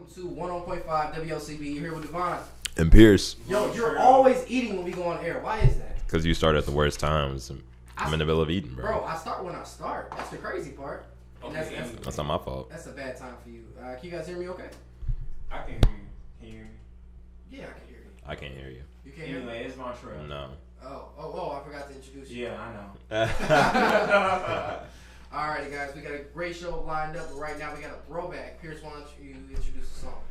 welcome to 101.5 WLCB. You're here with Devonn. And Pierce. Yo, you're always eating when we go on air. Why is that? Because you start at the worst times. I'm in the middle of eating, bro. Bro, I start when I start. That's the crazy part. That's not my fault. That's a bad time for you. Can you guys hear me okay? I can hear you. Can you hear me? Yeah, I can hear you. I can't hear you. You can't hear me? Anyway, it's Vontrell. No. Oh, I forgot to introduce you. Yeah, I know. Alrighty, guys, we got a great show lined up, but right now we got a throwback. Pierce, why don't you introduce the song?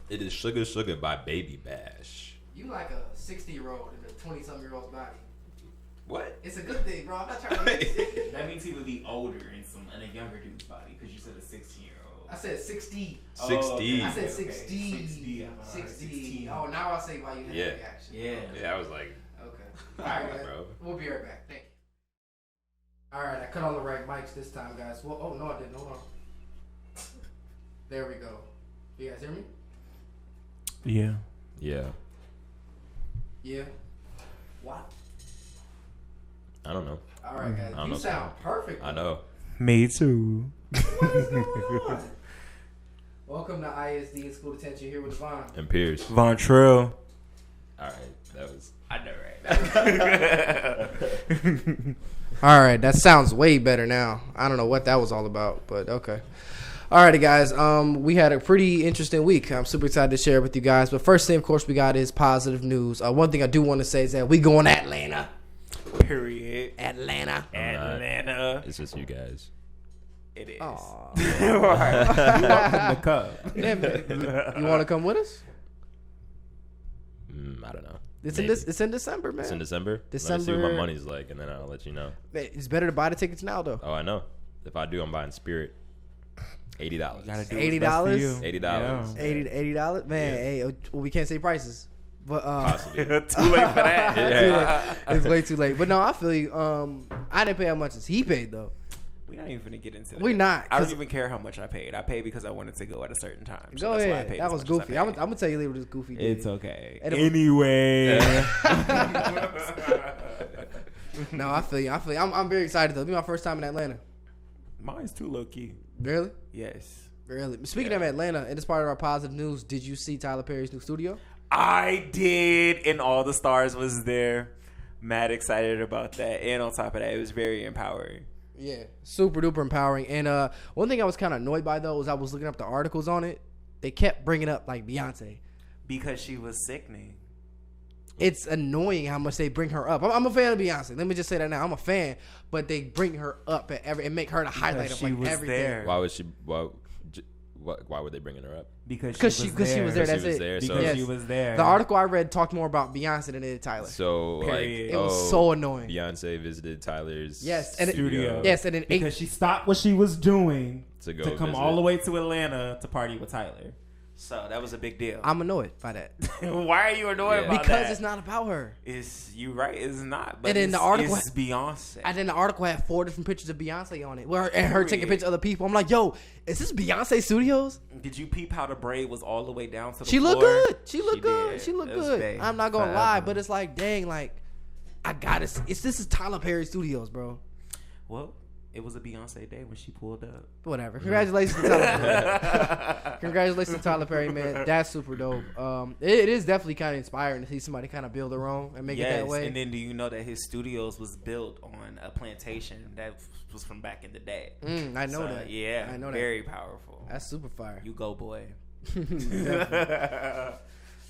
It is Sugar Sugar by Baby Bash. You like a 60-year-old in a 20-something-year-old's body. What? It's a good thing, bro. I'm not trying to That means he would be older in a younger dude's body because you said a 16-year-old. I said 60. 60. Okay. I said Okay. 60. 60. 60. Oh, now I say why you had Yeah. that reaction. Yeah, I was like, Okay. Alright, guys. bro. We'll be right back. Thank you. Alright, I cut on the right mics this time, guys. Well, oh, no, I didn't. Hold on. There we go. You guys hear me? Yeah. Yeah. Yeah. What? I don't know. Alright, guys. I don't You know. sound perfect. I know. Me too. What is going on? Welcome to ISD School Detention here with Devonn. And Pierce. Vontrell. Alright, that was. I know, right? Alright, that sounds way better now. I don't know what that was all about, but okay. Alrighty, guys. We had a pretty interesting week. I'm super excited to share it with you guys. But first thing, of course, we got is positive news. One thing I do want to say is that we going to Atlanta. Period. Atlanta. Atlanta. It's just you guys. It is. Aw. You welcome to come. Yeah, man. You want to come with us? I don't know. It's Maybe. in December, man. It's in December? Let me see December. what my money's like, and then I'll let you know. It's better to buy the tickets now, though. Oh, I know. If I do, I'm buying Spirit. $80. Gotta do $80? what's best for you. $80. Yeah. $80? Man, Yeah. hey, well, we can't say prices. But Possibly. Too late for that. Yeah. it's way too late. But no, I feel you. I didn't pay how much as he paid, though. We're not even gonna get into that. We're not. I don't even care how much I paid. I paid because I wanted to go at a certain time. So Go that's why I ahead. paid That as was much as I goofy. paid. I'm going to tell you later what this goofy did. It's okay. And it- Anyway. No, I feel you. I'm very excited, though. It'll be my first time in Atlanta. Mine's too low key. Really? Yes. Really? Speaking of Atlanta, and as part of our positive news, did you see Tyler Perry's new studio? I did, and all the stars was there. Mad excited about that. And on top of that, it was very empowering. Yeah, super duper empowering. And one thing I was kind of annoyed by, though, was I was looking up the articles on it. They kept bringing up, like, Beyonce. Because she was sickening. It's annoying how much they bring her up. I'm a fan of Beyonce. Let me just say that now. I'm a fan, but they bring her up at and make her the highlight of she like was everything. there. Why was she? Why were they bringing her up? Because she was there. Because That's she was it. there, Because so- she was there. The article I read talked more about Beyonce than it did Tyler. So Period. like, It was so annoying. Beyonce visited Tyler's Yes, and studio. Yes, and then Because she stopped what she was doing to go to come visit. all the way to Atlanta to party with Tyler. So that was a big deal. I'm annoyed by that Why are you annoyed Yeah. about because that? it's not about her. It's you right. It's not. But And then the article- it's Beyonce. And then the article had 4 different pictures of Beyonce on it, and her taking Period. pictures of other people. I'm like, yo, is this Beyonce Studios? Did you peep how the braid was all the way down to the She floor? looked good. She looked She good. did. She looked It was good. bae. I'm not gonna Forever. lie, but it's like, dang, like I gotta. This is Tyler Perry Studios, bro. Well, it was a Beyonce day when she pulled up. Whatever. Congratulations to Tyler Perry. Congratulations to Tyler Perry, man. That's super dope. It is definitely kind of inspiring to see somebody kind of build their own and make it that way. And then do you know that his studios was built on a plantation that was from back in the day? I know that. Yeah, I know that. very powerful. That's super fire. You go, boy.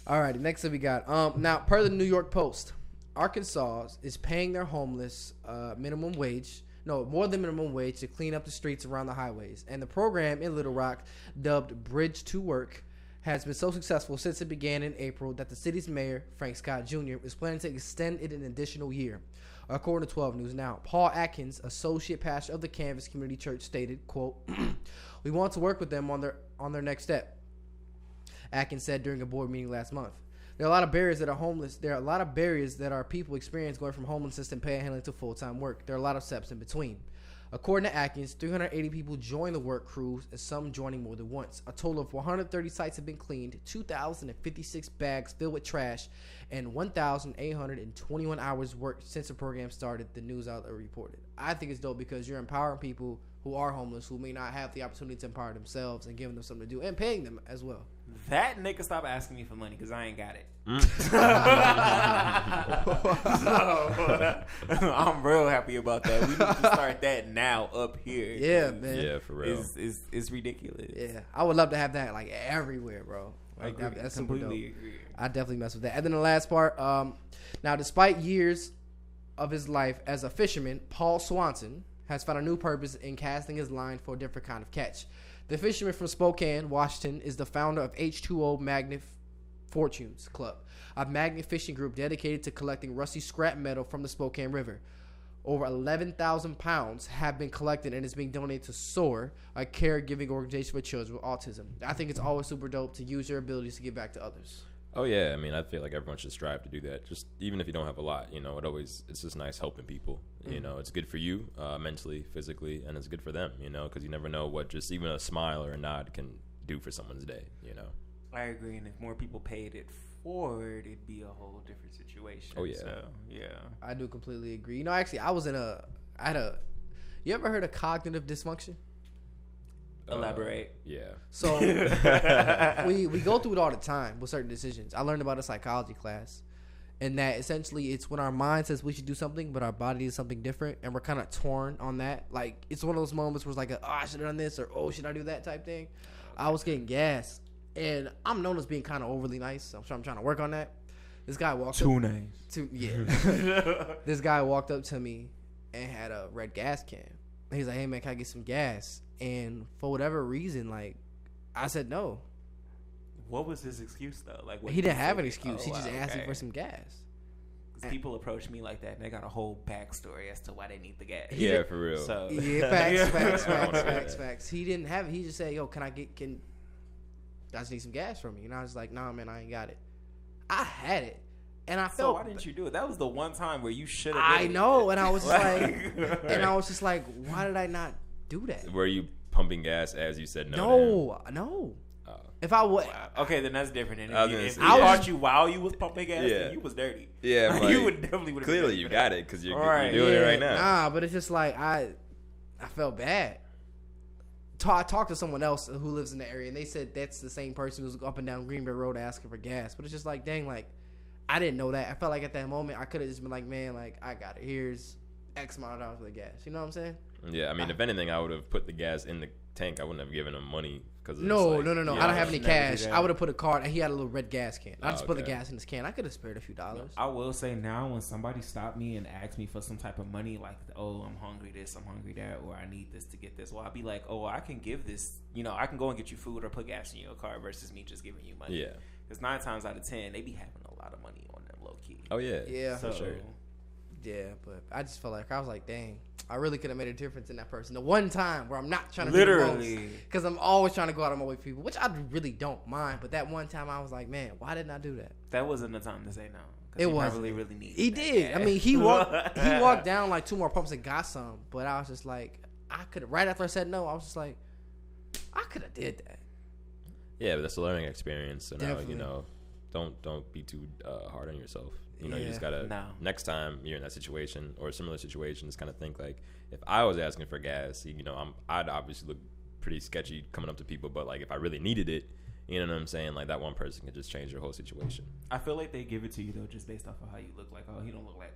All right, next up we got now per the New York Post, Arkansas is paying their homeless more than minimum wage to clean up the streets around the highways. And the program in Little Rock, dubbed Bridge to Work, has been so successful since it began in April that the city's mayor, Frank Scott Jr., is planning to extend it an additional year. According to 12 News Now, Paul Atkins, associate pastor of the Canvas Community Church, stated, quote, "We want to work with them on their next step," Atkins said during a board meeting last month. There are a lot of barriers that are homeless. There are a lot of barriers that our people experience going from homelessness and panhandling to full-time work. There are a lot of steps in between. According to Atkins, 380 people join the work crews, and some joining more than once. A total of 130 sites have been cleaned, 2,056 bags filled with trash, and 1,821 hours worked since the program started, the news outlet reported. I think it's dope because you're empowering people who are homeless, who may not have the opportunity to empower themselves, and giving them something to do and paying them as well. That nigga stop asking me for money because I ain't got it. So, I'm real happy about that. We need to start that now up here. Yeah, man. Yeah, for real. It's ridiculous. Yeah, I would love to have that like everywhere, bro. I Like, agree. that's super dope. Completely agree. I definitely mess with that. And then the last part. Now, despite years of his life as a fisherman, Paul Swanson has found a new purpose in casting his line for a different kind of catch. The fisherman from Spokane, Washington, is the founder of H2O Magnet Fortunes Club, a magnet fishing group dedicated to collecting rusty scrap metal from the Spokane River. Over 11,000 pounds have been collected and is being donated to SOAR, a caregiving organization for children with autism. I think it's always super dope to use your abilities to give back to others. Oh yeah, I mean, I feel like everyone should strive to do that. Just even if you don't have a lot, you know, it's just nice helping people. You know, it's good for you mentally, physically, and it's good for them. You know, because you never know what just even a smile or a nod can do for someone's day. You know. I agree, and if more people paid it forward, it'd be a whole different situation. Oh yeah, so, yeah. I do completely agree. You know, actually, you ever heard of cognitive dysfunction? Elaborate. Yeah. So we go through it all the time with certain decisions. I learned about a psychology class, and that essentially it's when our mind says we should do something, but our body is something different, and we're kind of torn on that. Like, it's one of those moments where it's like, I should have done this, or should I do that type thing. I was getting gas, and I'm known as being kind of overly nice, so I'm trying to work on that. This guy walked up. This guy walked up to me and had a red gas can. And he's like, "Hey man, can I get some gas?" And for whatever reason, like, I said no. What was his excuse though? Like, what He didn't have say? an excuse. He just asked me okay. for some gas. Because people approach me like that, and they got a whole backstory as to why they need the gas. Yeah, for real. So Yeah, facts. He didn't have it. He just said, "Yo, I just need some gas from you." And I was like, "Nah, man, I ain't got it." I had it, and I So felt. why didn't you do it? That was the one time where you should have. I know, and I was just like, why did I not do that? Were you pumping gas as you said no? No. Oh. If I would, Okay, then that's different. And I was if gonna he say, caught you while you was pumping gas, Yeah. then you was dirty. Yeah, Like, you would definitely would. Clearly, you got it because you're Right. doing it right now. Nah, but it's just like I felt bad. I talked to someone else who lives in the area, and they said that's the same person who's up and down Greenberg Road asking for gas. But it's just like, dang, like, I didn't know that. I felt like at that moment I could have just been like, man, like, I got it. Here's X amount of dollars for the gas. You know what I'm saying? Yeah, I mean, if anything, I would have put the gas in the tank. I wouldn't have given him money because No. Yeah, I don't have any never do cash. that. I would have put a card, and he had a little red gas can. I just put the okay. gas in his can. I could have spared a few dollars. I will say now, when somebody stopped me and asked me for some type of money, like, oh, I'm hungry this, I'm hungry that, or I need this to get this, well, I'd be like, oh, I can give this, you know, I can go and get you food or put gas in your car versus me just giving you money. Yeah. Because 9 times out of 10, they be having a lot of money on them low key. Oh yeah. Yeah. for sure. Yeah, but I just felt like I was like, dang, I really could have made a difference in that person. The one time where I'm not trying to Literally. because I'm always trying to go out of my way for people, which I really don't mind. But that one time I was like, man, why didn't I do that? That wasn't the time to say no. 'Cause It he wasn't. probably really needed He that did. gas. I mean, he walked down like 2 more pumps and got some. But I was just like, I could have. Right after I said no, I was just like, I could have did that. Yeah, but that's a learning experience. So now, Definitely. you know, don't be too hard on yourself. You know, you just Yeah. gotta No. next time you're in that situation or a similar situation, just kind of think like, if I was asking for gas, you know, I'd obviously look pretty sketchy coming up to people, but like if I really needed it, you know what I'm saying? Like that one person could just change your whole situation. I feel like they give it to you, though, just based off of how you look. Like, oh, he don't look like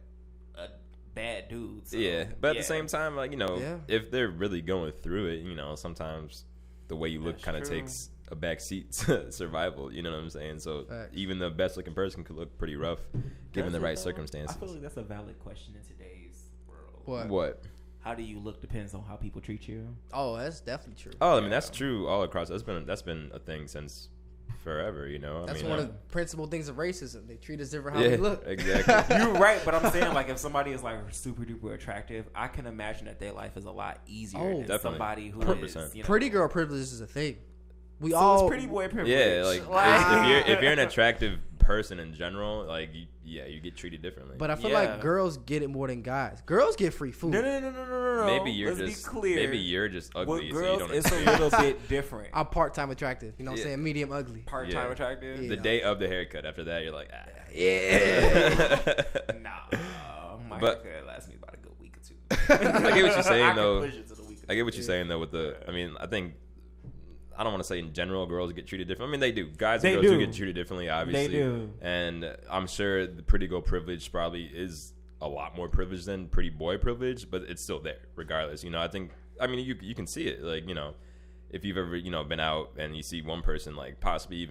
a bad dude. So, Yeah, but at the same time, like, you know, Yeah. if they're really going through it, you know, sometimes the way you look That's kind of true. takes a back seat to survival. You know what I'm saying? So Facts. even the best looking person could look pretty rough given the Does it, right though? circumstances. I feel like that's a valid question in today's world. What? How do you look depends on how people treat you. Oh, that's definitely true. Oh, I mean that's true all across. That's been a thing since forever. You know, That's I mean, one of the principal things of racism. They treat us different how yeah, we look. exactly. You're right, but I'm saying, like, if somebody is like super duper attractive, I can imagine that their life is a lot easier Oh, than definitely. somebody who 100%. is, you know, Pretty girl privilege is a thing. We So all it's pretty boy privilege. Yeah, like if you're an attractive person in general, like you get treated differently. But I feel Yeah. like girls get it more than guys. Girls get free food. No. maybe you're Let's just be clear. maybe you're just With ugly, so you girls, don't it's a experience. little bit different. I'm part-time attractive. You know what I'm Yeah. saying? Medium ugly. Part-time Yeah. attractive. Yeah. The day of the haircut. After that, you're like, ah. Yeah. Nah, my But- haircut lasts me about a good week or two. I get what you're saying I can though. push it to the week I get what you're saying though. I mean, I think I don't want to say in general girls get treated different. I mean, they do. Guys and girls do get treated differently, obviously. They do. And I'm sure the pretty girl privilege probably is a lot more privilege than pretty boy privilege, but it's still there regardless. You know, I mean, you can see it. Like, you know, if you've ever, you know, been out and you see one person like possibly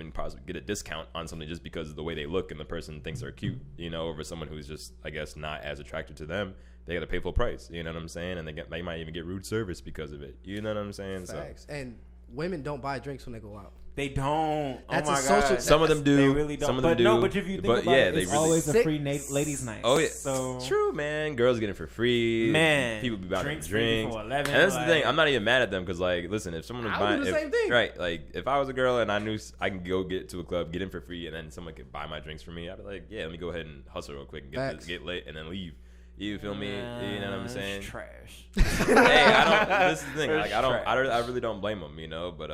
get a discount on something just because of the way they look and the person thinks they're cute, you know, over someone who's just, I guess, not as attracted to them, they got to pay full price. You know what I'm saying? And they might even get rude service because of it. You know what I'm saying? Facts. So. And women don't buy drinks when they go out. They don't. That's oh my a social. God. Some of them do. They really don't. Some of them do. No, but if you think about it, it's always a free ladies' night. Oh yeah, so true, man. Girls get it for free. Man, people be buying drinks. For 11, and that's the thing. I'm not even mad at them because, like, listen, if someone was buying, do the same thing. Right? Like, if I was a girl and I knew I can go get to a club, get in for free, and then someone could buy my drinks for me, I'd be like, yeah, let me go ahead and hustle real quick and get lit and then leave. You feel me? You know what I'm saying? It's trash. Hey, I don't. This is the thing. Like, I really don't blame them. You know, but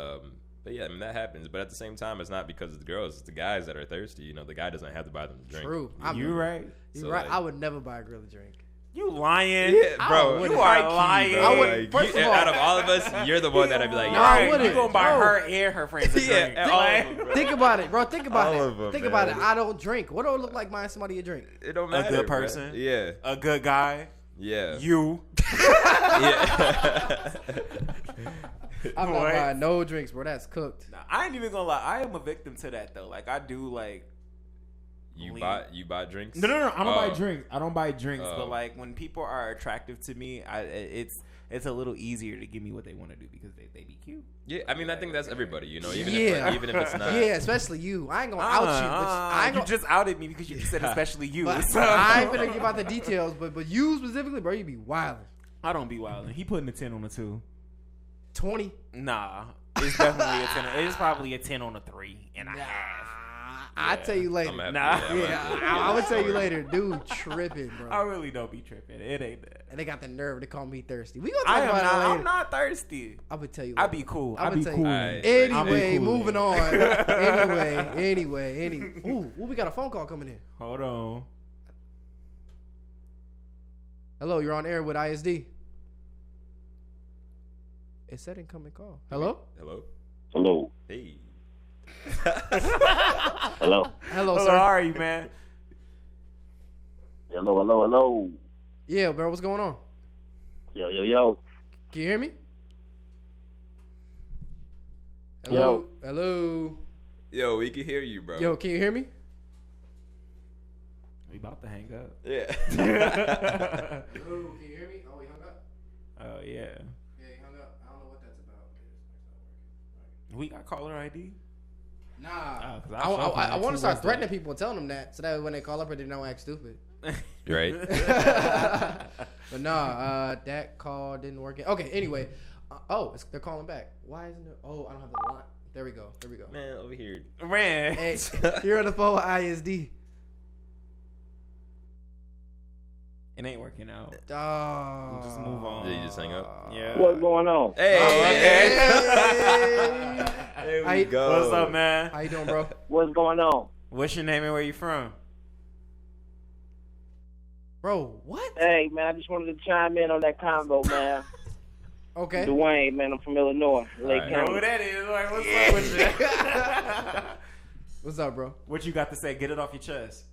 yeah, I mean that happens. But at the same time, it's not because of the girls; it's the guys that are thirsty. You know, the guy doesn't have to buy them a drink. True. You're right. You're right. I would never buy a girl a drink. You lying? Yeah, bro. You are lying. Bro. I would. First of all, out of all of us, you're the one that'd be like, No, I wouldn't. You gonna buy her and her friends a drink? Think about it, bro. Think about All of them, it. Think man. about it. I don't drink. What do it look like buying somebody a drink? it don't A matter. good bro. person. Yeah. A good guy. Yeah. You. Yeah. I'm not What? buying no drinks, bro. That's cooked. Nah, I ain't even gonna lie. I am a victim to that though. Like I do like. You buy drinks? No. I don't buy drinks. I don't buy drinks. But like when people are attractive to me, it's a little easier to give me what they want to do because they be cute. Yeah, I mean, I think that's everybody, you know, even if it's not. Yeah, especially you. I ain't gonna out you. But I ain't You gonna, just outed me because you said especially you. but So. I ain't gonna give out the details. But you specifically, bro, you be wilding. I don't be wilding. He putting a 10 on a 2. 20. Nah, it's definitely a 10. It's probably a 10 on a 3.5. I'll tell you later. I would tell you later. Dude, tripping, bro. I really don't be tripping. It ain't that. And they got the nerve to call me thirsty. We gonna talk about it later. I'm not thirsty. I would tell you I later. be cool. I be cool. Anyway, moving on. Anyway. Ooh, we got a phone call coming in. Hold on. Hello, you're on air with ISD. It said incoming call. Hello? Hello. Hey. Hello. Hello, How sir. are you, man? Hello. Yeah, bro, what's going on? Yo. Can you hear me? Yo. Hello. Yo, we can hear you, bro. Yo, can you hear me? We about to hang up. Yeah. Hello, can you hear me? Oh, he hung up? Oh, yeah. Yeah, he hung up. I don't know what that's about. We got caller ID? Nah. 'cause I want to start threatening people and telling them that so that when they call up, they don't act stupid. Right? But nah, that call didn't work. Okay, anyway. They're calling back. Why isn't it? Oh, I don't have the line. There we go. Man, over here. Ran. Hey, you're on the phone with ISD. It ain't working out. Oh. Just move on. Did you just hang up? Yeah. What's going on? Hey. Hey. There How we you- go. What's up, man? How you doing, bro? What's going on? What's your name and where you from? Bro, what? Hey, man, I just wanted to chime in on that combo, man. Okay. Dwayne, man, I'm from Illinois, Lake All right. County. Who that is? Like, what's up with you? What's up, bro? What you got to say? Get it off your chest.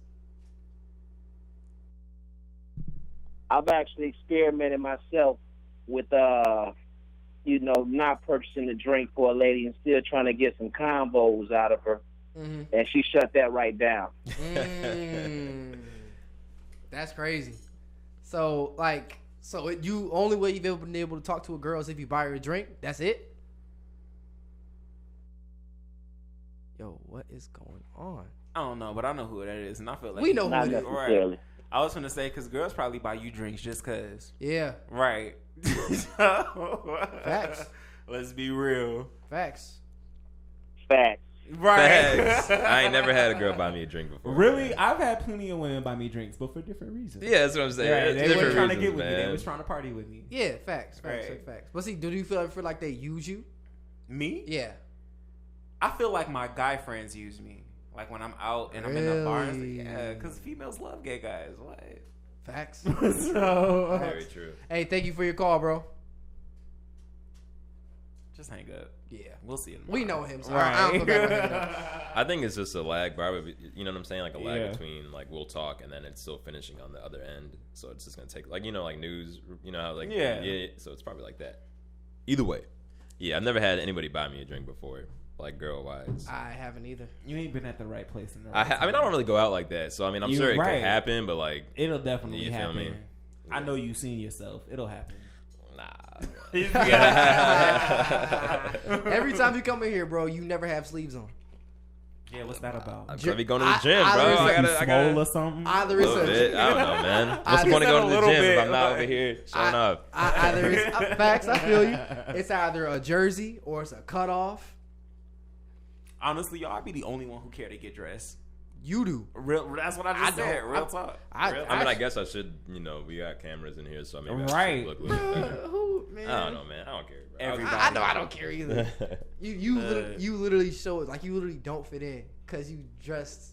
I've actually experimented myself with, not purchasing a drink for a lady and still trying to get some combos out of her, Mm-hmm. and she shut that right down. That's crazy. So, you only way you've ever been able to talk to a girl is if you buy her a drink? That's it? Yo, what is going on? I don't know, but I know who that is, and I feel like We know who Not it is. necessarily. I was gonna say because girls probably buy you drinks just cause. Yeah, Right. Facts. Let's be real. Facts. Facts. Right. Facts. I ain't never had a girl buy me a drink before. Really? I've had plenty of women buy me drinks, but for different reasons. Yeah, that's what I'm saying. Yeah, It's they were different trying to reasons, get with me. They man. was trying to party with me. Yeah, facts. Right. But see, do you feel like they use you? Me? Yeah. I feel like my guy friends use me. Like when I'm out and I'm in the bar, and Really? it's like, yeah, because females love gay guys. What? Facts. So Very true. Hey, thank you for your call, bro. Just hang up. Yeah. We'll see it. We know him. So Right. I don't feel bad about hanging up. I think it's just a lag, bro. You know what I'm saying? Like a lag Yeah. between like we'll talk and then it's still finishing on the other end. So it's just gonna take like like news. You know how like Yeah. So it's probably like that. Either way, yeah. I've never had anybody buy me a drink before, like girl wise. I haven't either. You ain't been at the right place in the right I mean, I don't really go out like that. So I mean, I'm sure it right. could happen, but like It'll definitely You feel happen. me? I know you've seen yourself. It'll happen. nah. Every time you come in here, bro, you never have sleeves on. Yeah, what's that about? I'm trying to be going to the gym, I bro. literally I Swole gotta or something? Either a it's little bit. I don't know, man. What's the point of going to the gym if I'm not over here showing up? Either it's facts. I feel you. It's either a jersey or it's a cutoff. Honestly, y'all, I'd be the only one who care to get dressed. You do. Real. That's what I just said. Real talk. I mean, I guess I should. We got cameras in here, so maybe I Right. should look a little bit better. Who, man? I don't know, man. I don't care, bro. Everybody. I know I don't care either. You literally show it like you literally don't fit in because you dressed.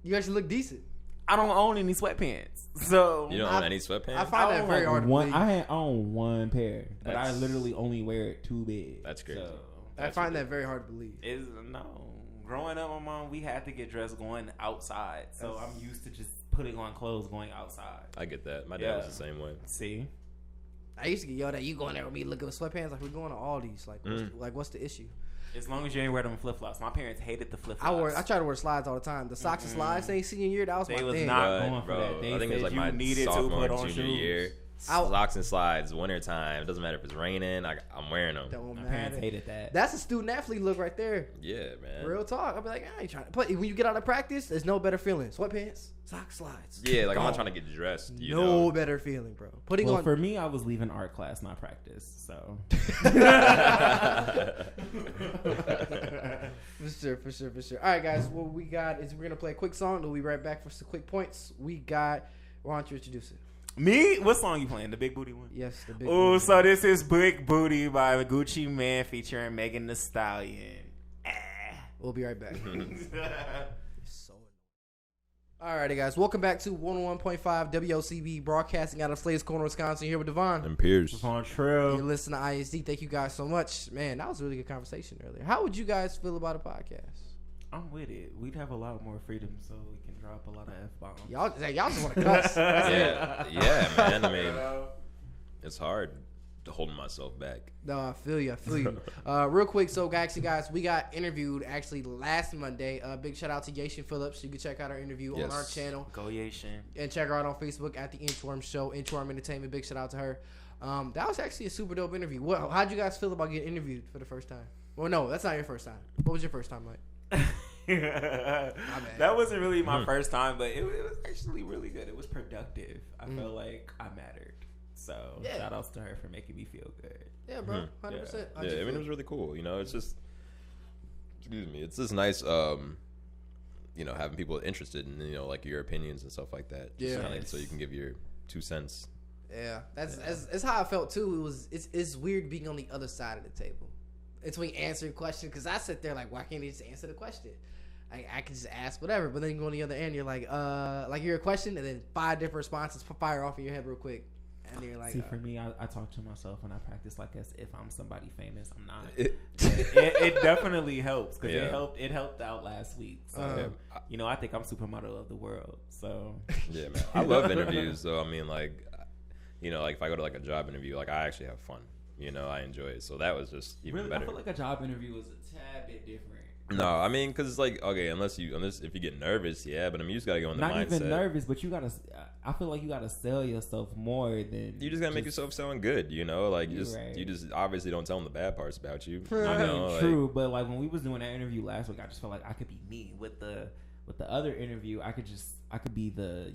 You actually look decent. I don't own any sweatpants, so You don't own any sweatpants? I find that very hard to one. believe. I own one pair, but I That's- literally only wear it too big. That's crazy. So, I find that very hard to believe. is no. Growing up, my mom, we had to get dressed going outside, so I'm used to just putting on clothes going outside. I get that. My dad was the same way. See, I used to get yelled at. You going there with me looking with sweatpants? Like we're going to Aldi's. Like what's the issue? as long as you ain't wear them flip flops. My parents hated the flip I flops. try to wear slides all the time. The socks and slides thing senior year, that was They my was thing. not But, going for bro, that. They I think it's said like you my needed to sophomore put and on junior shoes. year. Socks and slides, winter time. It doesn't matter if it's raining. I'm wearing them. Don't My parents matter. hated that. That's a student athlete look right there. Yeah, man. Real talk. I'll be like, I ain't trying to. But when you get out of practice, there's no better feeling. Sweatpants, socks, slides. Yeah, like I'm not Gone. trying to get dressed. You No know? better feeling, bro. Putting Well, on. for me, I was leaving art class, not practice. So For sure. All right, guys. What we got is we're gonna play a quick song. We'll be right back for some quick points. We got. Why don't you introduce it? me, what song you playing? The Big Booty one? Yes, the big. Oh, movie. so this is Big Booty by Gucci Man featuring Megan Thee Stallion. We'll be right back. Alrighty, guys. Welcome back to 101.5 WOCB, broadcasting out of Slade's Corner, Wisconsin. Here with Devonn. And Pierce. You're Vontrell. listening to ISD. Thank you guys so much. Man, that was a really good conversation earlier. How would you guys feel about a podcast? I'm with it. We'd have a lot more freedom, so we can drop a lot of F-bombs. Y'all just want to cuss. Yeah, man. I mean, it's hard holding myself back. No, I feel you. Real quick, so guys, we got interviewed actually last Monday. Big shout out to Yashin Phillips. You can check out our interview on our channel. Go Yashin. And check her out on Facebook at the Inchworm Show, Inchworm Entertainment. Big shout out to her. That was actually a super dope interview. How'd you guys feel about getting interviewed for the first time? Well, no, that's not your first time. What was your first time like? That wasn't really my first time, but it was actually really good. It was productive. I felt like I mattered. So shout outs to her for making me feel good. Yeah, bro, 100%. Yeah, I mean, it was really cool. It's just, excuse me, it's just nice, having people interested in, like your opinions and stuff like that. Just kinda, so you can give your 2 cents. Yeah, that's how I felt too. It's weird being on the other side of the table. It's when you answer a question, because I sit there like, why can't you just answer the question? I can just ask whatever, but then you go on the other end, you're like you're a question, and then 5 different responses fire off in your head real quick. And you're like, see, for me, I talk to myself when I practice like as if I'm somebody famous. I'm not. It definitely helps because it helped out last week. So I think I'm supermodel of the world. So yeah, man, I love interviews. So I mean, like if I go to like a job interview, like I actually have fun. I enjoy it. So that was just even better. I feel like a job interview is a tad bit different. No, I mean, because it's like, okay, unless if you get nervous, yeah, but I mean, you just gotta go in the mindset. Not even nervous, but you gotta. I feel like you gotta sell yourself more than. You just gotta make yourself sound good, you just obviously don't tell them the bad parts about you. True, but like when we was doing that interview last week, I just felt like I could be me. With the other interview, I could be the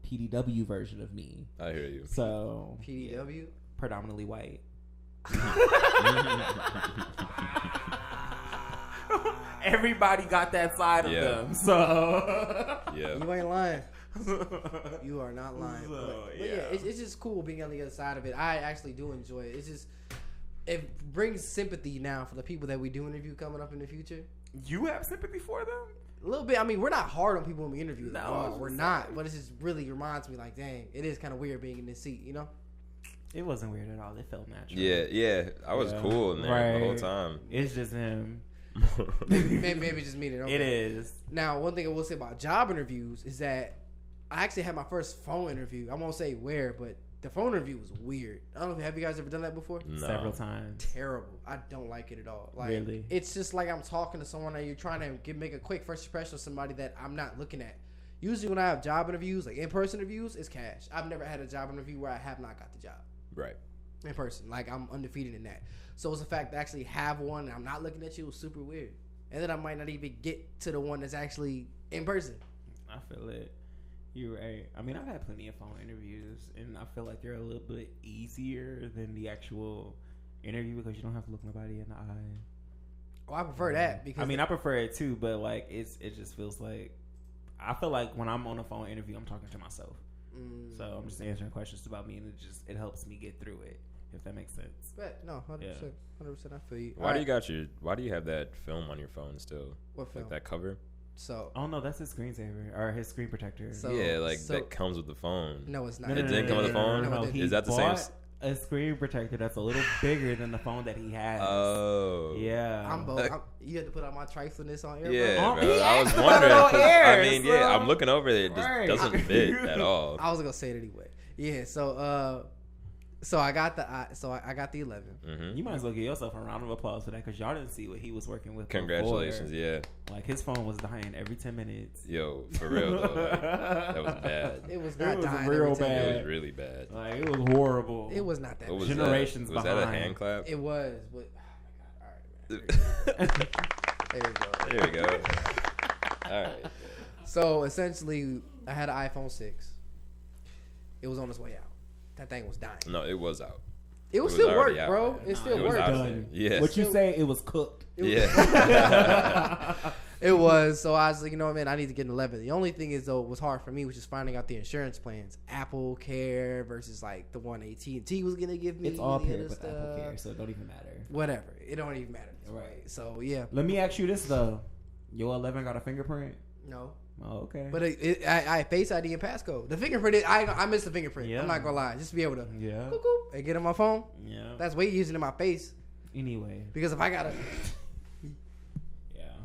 PDW version of me. I hear you. So PDW, predominantly white. Everybody got that side of them, so yeah, you ain't lying. You are not lying. But it's just cool being on the other side of it. I actually do enjoy it. It brings sympathy now for the people that we do interview coming up in the future. You have sympathy for them? A little bit. I mean, we're not hard on people when we interview. No, we're not. But it just really reminds me, like, dang, it is kind of weird being in this seat, It wasn't weird at all. It felt natural. Yeah. I was cool in there the whole time. It's just him. maybe just me. Okay. It is. Now, one thing I will say about job interviews is that I actually had my first phone interview. I won't say where, but the phone interview was weird. I don't know. Have you guys ever done that before? No. Several times. Terrible. I don't like it at all. Like, really? It's just like I'm talking to someone and you're trying to make a quick first impression of somebody that I'm not looking at. Usually when I have job interviews, like in-person interviews, it's cash. I've never had a job interview where I have not got the job. Right. In person. Like, I'm undefeated in that. So it's the fact to actually have one and I'm not looking at you was super weird. And then I might not even get to the one that's actually in person. I feel it. You're right. I mean, I've had plenty of phone interviews, and I feel like they're a little bit easier than the actual interview because you don't have to look nobody in the eye. Oh, I prefer that because I prefer it too, but like it just feels like I feel like when I'm on a phone interview, I'm talking to myself. So I'm just answering questions about me, and it helps me get through it. If that makes sense. But no, 100%. 100%. I feel you. Why do you have that film on your phone still? What film? Like that cover? So. Oh no, that's his screensaver or his screen protector. So, that comes with the phone. No, it's not. It didn't come with the phone? No, Is that the same? A screen protector that's a little bigger than the phone that he has. Oh. Yeah. I'm both. You had to put all my trifliness on air. Yeah, bro. bro. I was wondering. I'm looking over it. It just doesn't fit at all. I was gonna say it anyway. Yeah. So I got the 11. Mm-hmm. You might as well give yourself a round of applause for that because y'all didn't see what he was working with. Congratulations, before. yeah. Like his phone was dying every 10 minutes. Yo, for real though, like, that was bad. It was not dying. Real every 10 bad. It was really bad. Like it was horrible. It was not that. What was generations that? Was behind. that a hand clap? It was, but oh my god! All right, man. There we go. There we go. All right. So essentially, I had an iPhone 6. It was on its way out. That thing was dying. No, it was out. It was It was still work, already out. bro. It still It was worked. out. Done. Yes. What you say? It was cooked. Yeah. It was. So I was like, you know what, man, I need to get an 11. The only thing is, though, it was hard for me, was just finding out the insurance plans. Apple Care versus, like, the one AT&T was going to give me. It's all paired with Apple Care, so it don't even matter. Whatever. It don't even matter. Right. So, yeah. Let me ask you this, though. Your 11 got a fingerprint? No. Oh, okay. But I Face ID and passcode. The fingerprint, I missed the fingerprint. Yeah. I'm not going to lie. Just to be able to Yeah. and get on my phone. Yeah. That's way easier than my face. Anyway. Because if I got to, Yeah.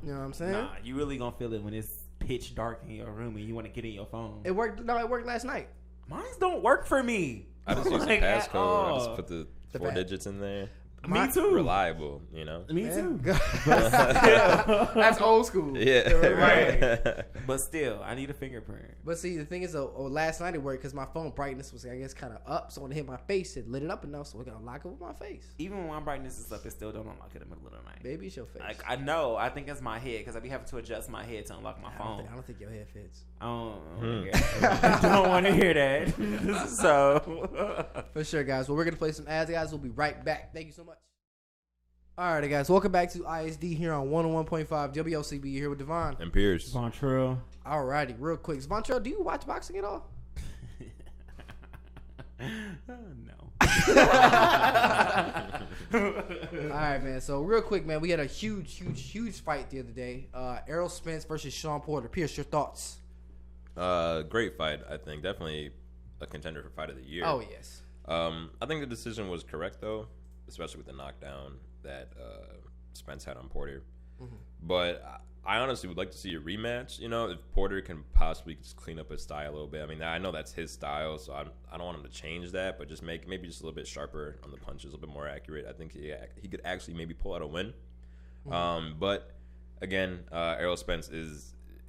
you know what I'm saying? Nah, you really gonna feel it when it's pitch dark in your room and you want to get in your phone. It worked. No, it worked last night. Mine don't work for me. I just use the Like, at passcode. I all. just put the 4 digits in there. Me too. Reliable, you know. Me too. That's old school. Yeah. Right. But still, I need a fingerprint. But see, the thing is, last night it worked because my phone brightness was, I guess, kind of up. So when it hit my face, it lit it up enough so it can lock it with my face. Even when my brightness is up, it still don't unlock it in the middle of the night. Baby, it's your face. Like I know, I think it's my head because I be having to adjust my head to unlock my phone. I don't think your head fits. I don't want to hear that. So For sure, guys. Well, we're going to play some ads, guys. We'll be right back. Thank you so much. All right, guys. Welcome back to ISD here on 101.5 WLCB. You're here with Devonn. And Pierce. Vontrell. All righty. Real quick. Vontrell, do you watch boxing at all? No. All right, man. So real quick, man, we had a huge fight the other day. Errol Spence versus Sean Porter. Pierce, your thoughts? Great fight, I think. Definitely a contender for fight of the year. Oh, yes. I think the decision was correct, though, especially with the knockdown that Spence had on Porter. Mm-hmm. But I honestly would like to see a rematch. You know, if Porter can possibly just clean up his style a little bit. I mean, I know that's his style, so I don't want him to change that, but just make maybe just a little bit sharper on the punches, a little bit more accurate. I think he could actually maybe pull out a win. Mm-hmm. But again, Errol Spence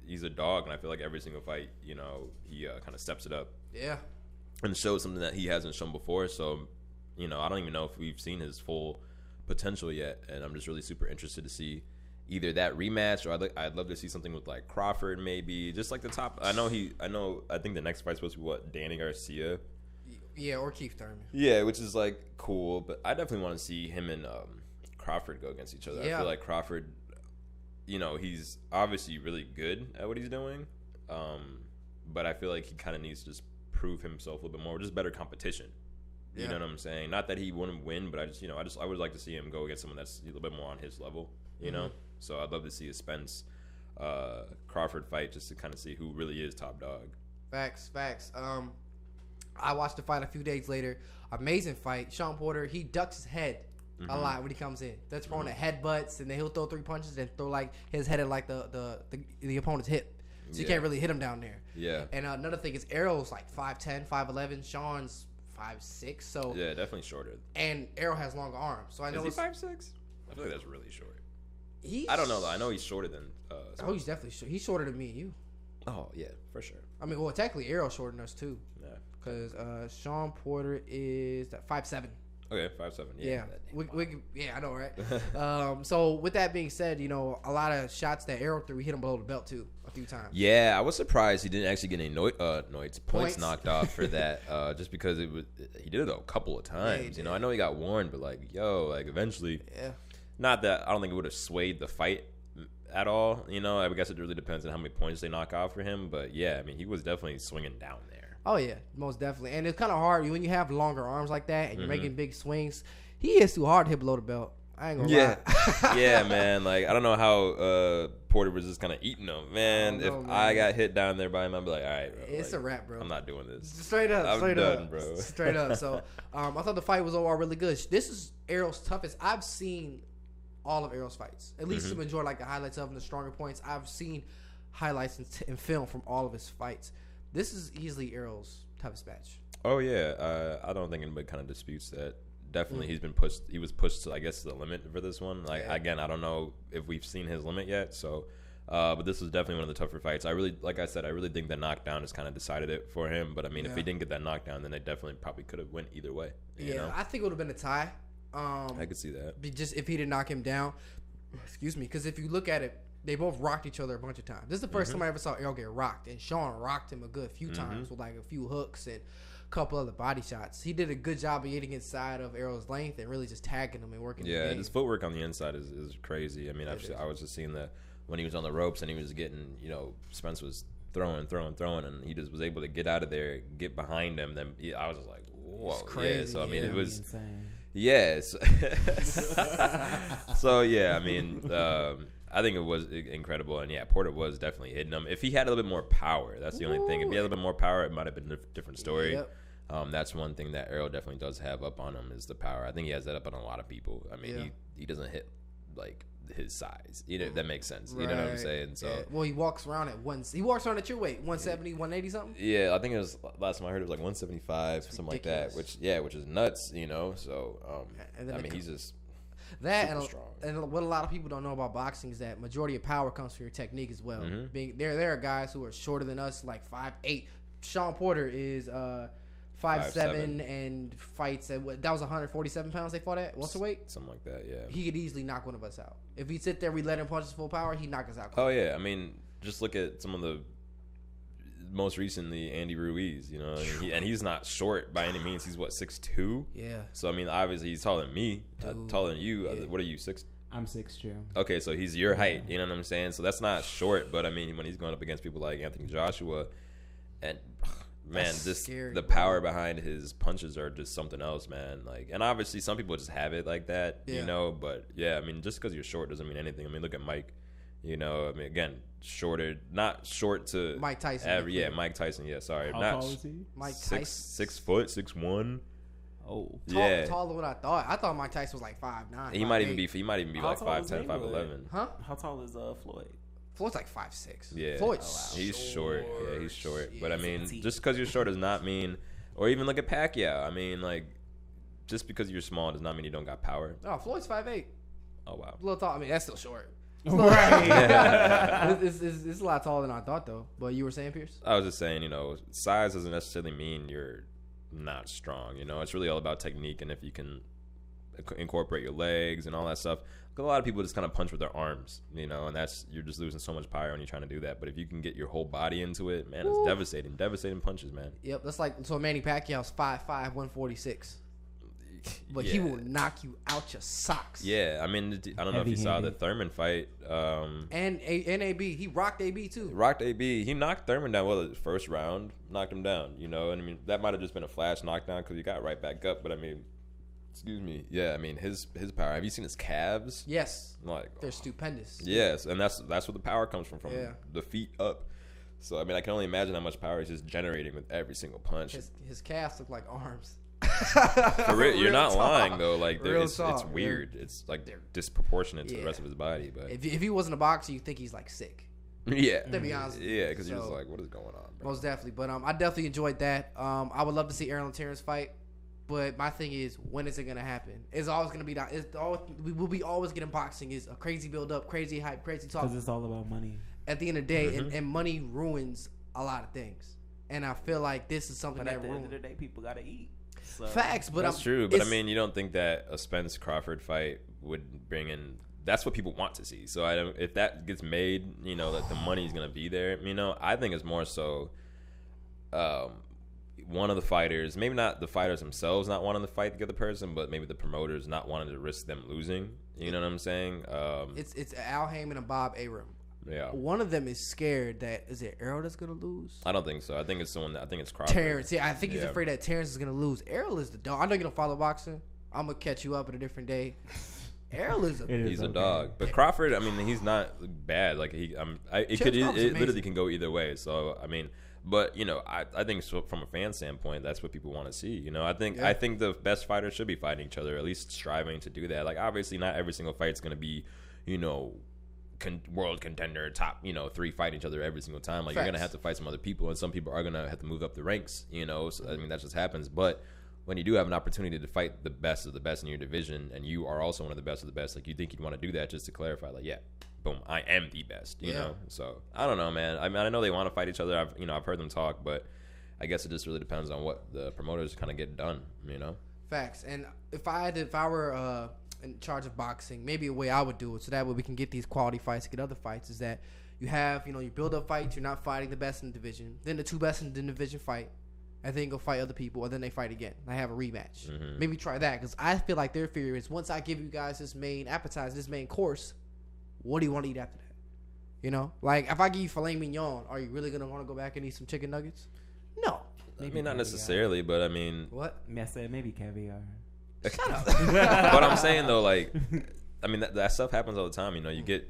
he's a dog, and I feel like every single fight, you know, he kind of steps it up. Yeah. And shows something that he hasn't shown before. So, you know, I don't even know if we've seen his full potential yet, and I'm just really super interested to see either that rematch, or I'd love to see something with like Crawford, maybe just like the top. I think the next fight's supposed to be Danny Garcia. Yeah, or Keith Thurman. Yeah, which is like cool, but I definitely want to see him and Crawford go against each other. Yeah. I feel like Crawford, you know, he's obviously really good at what he's doing, but I feel like he kind of needs to just prove himself a little bit more, just better competition. You know what I'm saying? Not that he wouldn't win, but I would like to see him go against someone that's a little bit more on his level, you know? So I'd love to see a Spence Crawford fight just to kind of see who really is top dog. Facts. I watched the fight a few days later. Amazing fight. Sean Porter, he ducks his head a lot when he comes in. They're throwing the headbutts, and then he'll throw 3 punches and throw like his head at like the opponent's hip. So you can't really hit him down there. Yeah. And another thing is Errol's like 5'10", 5'11". Sean's 5'6". So yeah, definitely shorter. And Errol has longer arms. So I know is he 5'6"? I feel like that's really short. I don't know though. I know he's shorter than. He's definitely short. He's shorter than me and you. Oh yeah, for sure. I mean, well, technically Errol's shorter than us too. Yeah. Because Sean Porter is 5'7". Okay, 5'7". Yeah. I know, right? So with that being said, you know, a lot of shots that Errol threw, he hit him below the belt too a few times. Yeah, I was surprised he didn't actually get any points knocked off for that. Just because he did it a couple of times. You know, I know he got warned, but like, eventually. Yeah. Not that I don't think it would have swayed the fight at all. You know, I guess it really depends on how many points they knock off for him. But yeah, I mean, he was definitely swinging down there. Oh yeah, most definitely. And it's kind of hard when you have longer arms like that and you're making big swings. He is too hard to hit below the belt. I ain't gonna lie. Yeah, man. Like I don't know how Porter was just kind of eating him, man. I got hit down there by him, I'd be like, all right, bro. It's a wrap, bro. I'm not doing this. Straight up, I'm done, bro. Straight up. So I thought the fight was overall really good. This is Errol's toughest. I've seen all of Errol's fights. At least to enjoy like the highlights of them, the stronger points. I've seen highlights in film from all of his fights. This is easily Errol's toughest match. Oh yeah, I don't think anybody kind of disputes that. Definitely, he's been pushed. He was pushed to, I guess, the limit for this one. Like again, I don't know if we've seen his limit yet. So, but this was definitely one of the tougher fights. I really think the knockdown just kind of decided it for him. But I mean, if he didn't get that knockdown, then they definitely probably could have went either way. You know? I think it would have been a tie. I could see that. Just if he didn't knock him down. Excuse me, because if you look at it, they both rocked each other a bunch of times. This is the first time I ever saw Errol get rocked, and Sean rocked him a good few times with like a few hooks and a couple other body shots. He did a good job of getting inside of Errol's length and really just tagging him and working. Yeah, his footwork on the inside is crazy. I mean, I was just seeing that when he was on the ropes and he was getting, Spence was throwing, and he just was able to get out of there, get behind him. Then I was just like, whoa, crazy. Yeah. So I mean, it was insane. Yes. So yeah, I mean, I think it was incredible, and yeah, Porter was definitely hitting him. If he had a little bit more power, that's the only thing. If he had a little bit more power, it might have been a different story. Yep. That's one thing that Errol definitely does have up on him is the power. I think he has that up on a lot of people. I mean, he doesn't hit like his size. That makes sense. Right. You know what I'm saying? So well, he walks around at he walks around at your weight, 170, 180 something. Yeah, I think it was last time I heard it was like 175, something ridiculous. Like that. Which is nuts. So and then he's just. That and what a lot of people don't know about boxing is that majority of power comes from your technique as well. There are guys who are shorter than us, like 5'8". Sean Porter is 5'7" and fights at that was 147 pounds they fought at welterweight, something like that. Yeah, he could easily knock one of us out if we sit there. We let him punch his full power. He'd knock us out. Oh yeah, I mean, just look at some of the. Most recently, Andy Ruiz, and he's not short by any means. He's 6'2". Yeah. So I mean, obviously he's taller than me, taller than you. Yeah. What are you, 6? I'm 6'2". Okay, so he's your height. You know what I'm saying? So that's not short, but I mean, when he's going up against people like Anthony Joshua, and man, just scary, the power behind his punches are just something else, man. Like, and obviously some people just have it like that, But yeah, I mean, just because you're short doesn't mean anything. I mean, look at Mike. I mean, again, not short to Mike Tyson. Mike Tyson. Yeah, sorry. How tall is he? Mike Tyson. 6 foot, 6'1". Oh, taller than what I thought. I thought Mike Tyson was like 5'9". He might even be like 5'10", 5'11". Huh? How tall is Floyd? Floyd's like 5'6". Yeah, Floyd's he's short. Yeah, he's short. But I mean, just because you're short does not mean, or even look at Pacquiao. I mean, like, just because you're small does not mean you don't got power. Oh, Floyd's 5'8". Oh wow, a little tall. I mean, that's still short. Right. It's a lot taller than I thought, though. But you were saying, Pierce? I was just saying, size doesn't necessarily mean you're not strong. It's really all about technique, and if you can incorporate your legs and all that stuff. A lot of people just kind of punch with their arms, and you're just losing so much power when you're trying to do that. But if you can get your whole body into it, man, it's devastating punches, man. Yep, that's like Manny Pacquiao's 5'5", 146. But he will knock you out your socks. Yeah, I mean, I don't know if you saw the Thurman fight. And AB, he rocked AB too. He knocked Thurman down. Well, the first round knocked him down. And I mean, that might have just been a flash knockdown because he got right back up. But I mean, excuse me. Yeah, I mean his power. Have you seen his calves? Yes. Like they're stupendous. Yes, and that's where the power comes from the feet up. So I mean, I can only imagine how much power he's just generating with every single punch. His calves look like arms. For real, you're not talk. lying though. Like it's talk. weird. It's like disproportionate to the rest of his body. But if he wasn't a boxer, you think he's like sick. Yeah, To be honest. Yeah, because you're just like, what is going on, bro? Most definitely. But I definitely enjoyed that. I would love to see Errol and Terrence fight. But my thing is, when is it gonna happen? It's always gonna be that. We will be always getting boxing is a crazy build up, crazy hype, crazy talk. Because it's all about money. At the end of the day, and money ruins a lot of things. And I feel like this is something But that at the end ruins. of the day, people gotta eat. So. Facts, but That's true. But I mean, you don't think that a Spence Crawford fight would bring in? That's what people want to see. So if that gets made, you know, that the money's gonna be there. You know, I think it's more so. One of the fighters, maybe not the fighters themselves not wanting to fight the other person, but maybe the promoters not wanting to risk them losing. You know what I'm saying? It's Al Heyman and Bob Arum. Yeah. One of them is scared that is it Errol that's gonna lose? I don't think so. I think it's someone. I think it's Crawford. Terrence. Yeah, I think he's afraid that Terrence is gonna lose. Errol is the dog. I know you don't follow boxing. I'm gonna catch you up at a different day. Errol is he's a dog, but Crawford. I mean, he's not bad. Like it literally can go either way. So I mean. But you know, I think from a fan standpoint, that's what people want to see. You know, I think the best fighters should be fighting each other, at least striving to do that. Like obviously, not every single fight is going to be, you know, world contender top, you know, 3 fighting each other every single time. Like you're going to have to fight some other people, and some people are going to have to move up the ranks. You know, so, I mean that just happens. But when you do have an opportunity to fight the best of the best in your division, and you are also one of the best of the best, like you think you'd want to do that just to clarify, like boom, I am the best, you know? So, I don't know, man. I mean, I know they want to fight each other. I've heard them talk, but I guess it just really depends on what the promoters kind of get done, you know? Facts. And if I were in charge of boxing, maybe a way I would do it so that way we can get these quality fights, get other fights, is that you have, you build up fights, you're not fighting the best in the division. Then the 2 best in the division fight, and then go fight other people, or then they fight again. I have a rematch. Mm-hmm. Maybe try that, because I feel like their fear is once I give you guys this main appetizer, this main course, what do you want to eat after that? You know, like if I give you filet mignon, are you really gonna want to go back and eat some chicken nuggets? No. I mean, not necessarily, but I mean, what? I said maybe caviar. Shut up. But I'm saying though, like, I mean that stuff happens all the time. You know, you get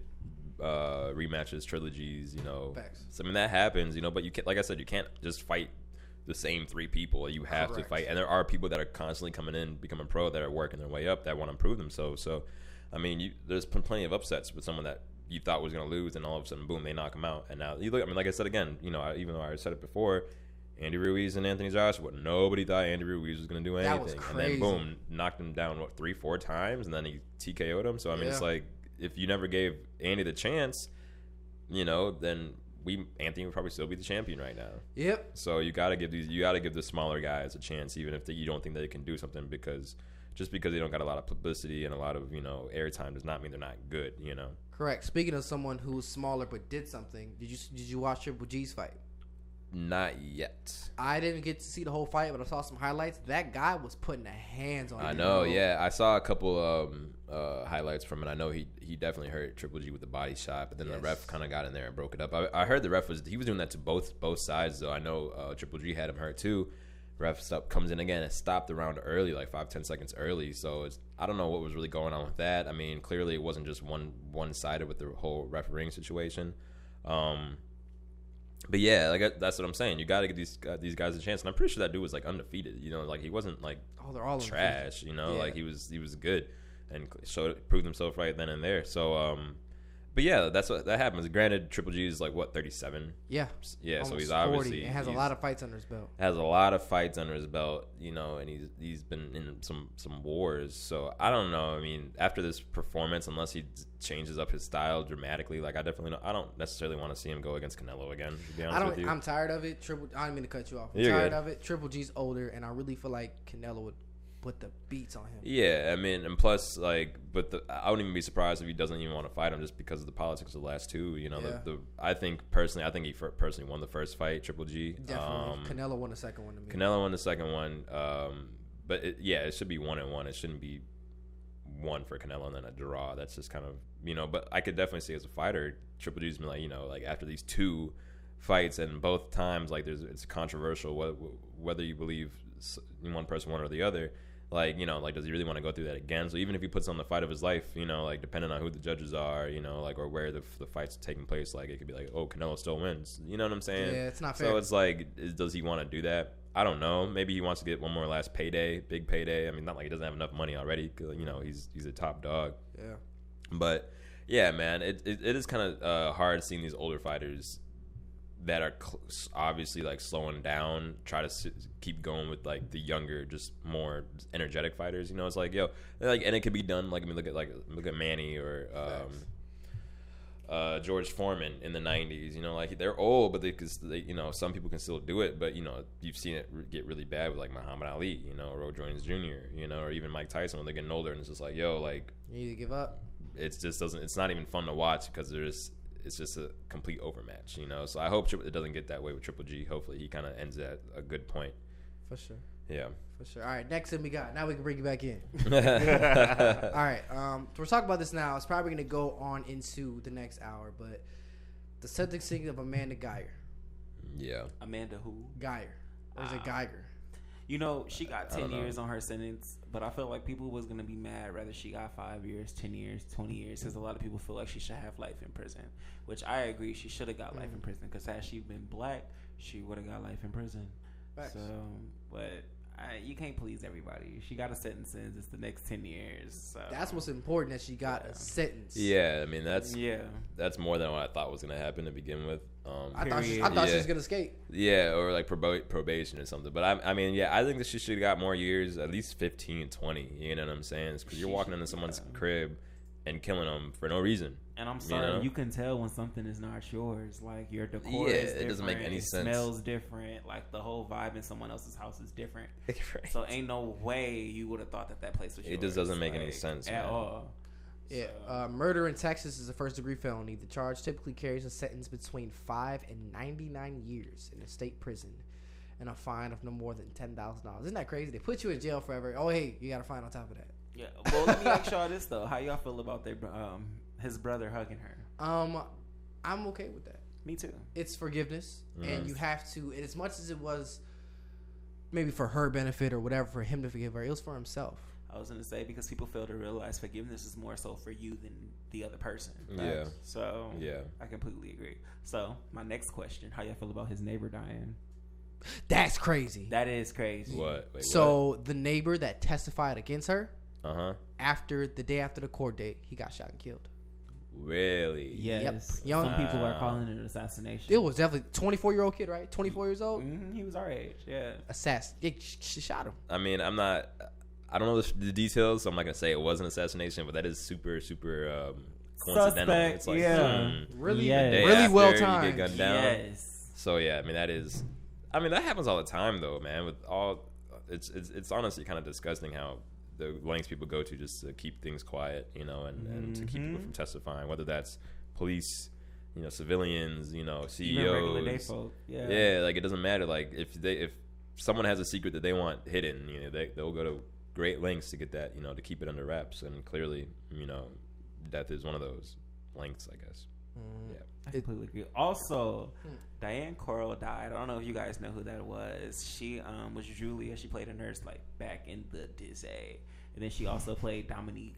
rematches, trilogies. You know, Facts. So, I mean that happens. You know, but you can't, like I said, you can't just fight the same 3 people. You have to fight, and there are people that are constantly coming in, becoming pro, that are working their way up, that want to improve themselves. So. I mean, there's been plenty of upsets with someone that you thought was going to lose, and all of a sudden, boom, they knock him out. And now you look. I mean, like I said again, you know, even though I said it before, Andy Ruiz and Anthony Joshua, nobody thought Andy Ruiz was going to do anything. That was crazy. And then boom, knocked him down 3-4 times, and then he TKO'd him. So I mean, it's like if you never gave Andy the chance, you know, then Anthony would probably still be the champion right now. Yep. So you got to give the smaller guys a chance, even if you don't think they can do something, because. Just because they don't got a lot of publicity and a lot of, you know, airtime does not mean they're not good, you know. Correct. Speaking of someone who's smaller but did something, did you watch Triple G's fight? Not yet. I didn't get to see the whole fight, but I saw some highlights. That guy was putting the hands on him. I know, yeah. I saw a couple highlights from it. I know he definitely hurt Triple G with the body shot, but then the ref kind of got in there and broke it up. I heard the ref was doing that to both sides, though. I know Triple G had him hurt too. Ref comes in again and stopped the round early, like 5-10 seconds early. So I don't know what was really going on with that. I mean, clearly it wasn't just one-sided with the whole refereeing situation. But yeah, like that's what I'm saying. You got to give these guys a chance, and I'm pretty sure that dude was like undefeated. You know, like he wasn't like they're all trash. You know, like he was good and proved himself right then and there. So but yeah, that happens. Granted, Triple G is like what 37. Yeah. Yeah. So he's 40. obviously Has a lot of fights under his belt. Has a lot of fights under his belt, you know, and he's been in some wars. So I don't know. I mean, after this performance, unless he changes up his style dramatically, like I don't necessarily want to see him go against Canelo again. To be honest with you, I'm tired of it. I didn't mean to cut you off. I'm You're tired good. of it. Triple G's older, and I really feel like Canelo would put the beats on him. Yeah, I mean, and plus, like, I wouldn't even be surprised if he doesn't even want to fight him just because of the politics of the last 2. You know, I think he personally won the first fight, Triple G. Definitely. Canelo won the second one to me. Canelo won the second one. But it should be 1-1. It shouldn't be 1 for Canelo and then a draw. That's just kind of, you know, but I could definitely see as a fighter, Triple G's been like, you know, like after these 2 fights and both times, like it's controversial whether you believe one person won or the other. Like, you know, like, does he really want to go through that again? So even if he puts on the fight of his life, you know, like, depending on who the judges are, you know, like, or where the fight's taking place, like, it could be like, oh, Canelo still wins. You know what I'm saying? Yeah, it's not fair. So it's like, does he want to do that? I don't know. Maybe he wants to get one more last payday, big payday. I mean, not like he doesn't have enough money already. 'Cause, you know, he's a top dog. Yeah. But, yeah, man, it is kind of hard seeing these older fighters that are obviously like slowing down, try to keep going with like the younger, just more energetic fighters. You know, it's like, yo, like, and it could be done. Like, I mean, look at Manny or George Foreman in the 90s. You know, like, they're old, but they, you know, some people can still do it. But, you know, you've seen it get really bad with like Muhammad Ali, you know, Roy Jones Jr., you know, or even Mike Tyson when they're getting older, and it's just like, yo, like, you need to give up. It just doesn't. It's not even fun to watch because it's just a complete overmatch, you know. So I hope it doesn't get that way with Triple G. Hopefully he kind of ends at a good point. For sure. Yeah. For sure. All right, next thing we got. Now we can bring you back in. All right. We're talking about this now. It's probably going to go on into the next hour, but the sentencing of Amanda Guyger. Yeah. Amanda who? Guyger. Or is it Guyger? You know, she got 10 know. years on her sentence, but I feel like people was going to be mad whether she got 5 years, 10 years, 20 years, because a lot of people feel like she should have life in prison, which I agree. She should have got life in prison, because had she been black, she would have got life in prison. Facts. So, but you can't please everybody. She got a sentence, it's the next 10 years. So. That's what's important, that she got a sentence. Yeah, I mean, that's more than what I thought was going to happen to begin with. I thought she was going to escape. Yeah, or like probation or something. But I mean, yeah, I think that she should have got more years, at least 15, 20. You know what I'm saying? Because you're walking into someone's crib and killing them for no reason. And I'm sorry, you can tell when something is not yours. Like, your decor is different. It doesn't make any sense. It smells different. Like, the whole vibe in someone else's house is different. Right. So ain't no way you would have thought that place was yours. It just doesn't make any sense, at man. all. Yeah, murder in Texas is a first-degree felony. The charge typically carries a sentence between 5 and 99 years in a state prison and a fine of no more than $10,000. Isn't that crazy? They put you in jail forever. Oh, hey, you got a fine on top of that. Yeah. Well, let me ask y'all this, though. How y'all feel about his brother hugging her? I'm okay with that. Me too. It's forgiveness, and you have to, and as much as it was maybe for her benefit or whatever, for him to forgive her, it was for himself. I was going to say, because people fail to realize forgiveness is more so for you than the other person. Yeah. So, yeah, I completely agree. So, my next question, how y'all feel about his neighbor dying? That's crazy. That is crazy. What? Wait, what? The neighbor that testified against her, after the day after the court date, he got shot and killed. Really? Yes. Yep. Some people are calling it an assassination. It was definitely 24-year-old kid, right? 24 years old? Mm-hmm. He was our age, yeah. She shot him. I mean, I don't know the details, so I'm not going to say it was an assassination, but that is super, super coincidental. Suspect, it's like, really, really well timed. You get gunned down. Yes. So, yeah, I mean, that happens all the time, though, man. It's honestly kind of disgusting how the lengths people go to just to keep things quiet, you know, and to keep people from testifying, whether that's police, you know, civilians, you know, CEOs. Even regular day folk. Yeah. Yeah, like, it doesn't matter. Like, if someone has a secret that they want hidden, you know, they'll go to great lengths to get that, you know, to keep it under wraps. And clearly, you know, death is one of those lengths, I guess. Yeah. I completely agree. Also, Diane Coral died. I don't know if you guys know who that was. She was Julia. She played a nurse like back in the Disney. And then she also played Dominique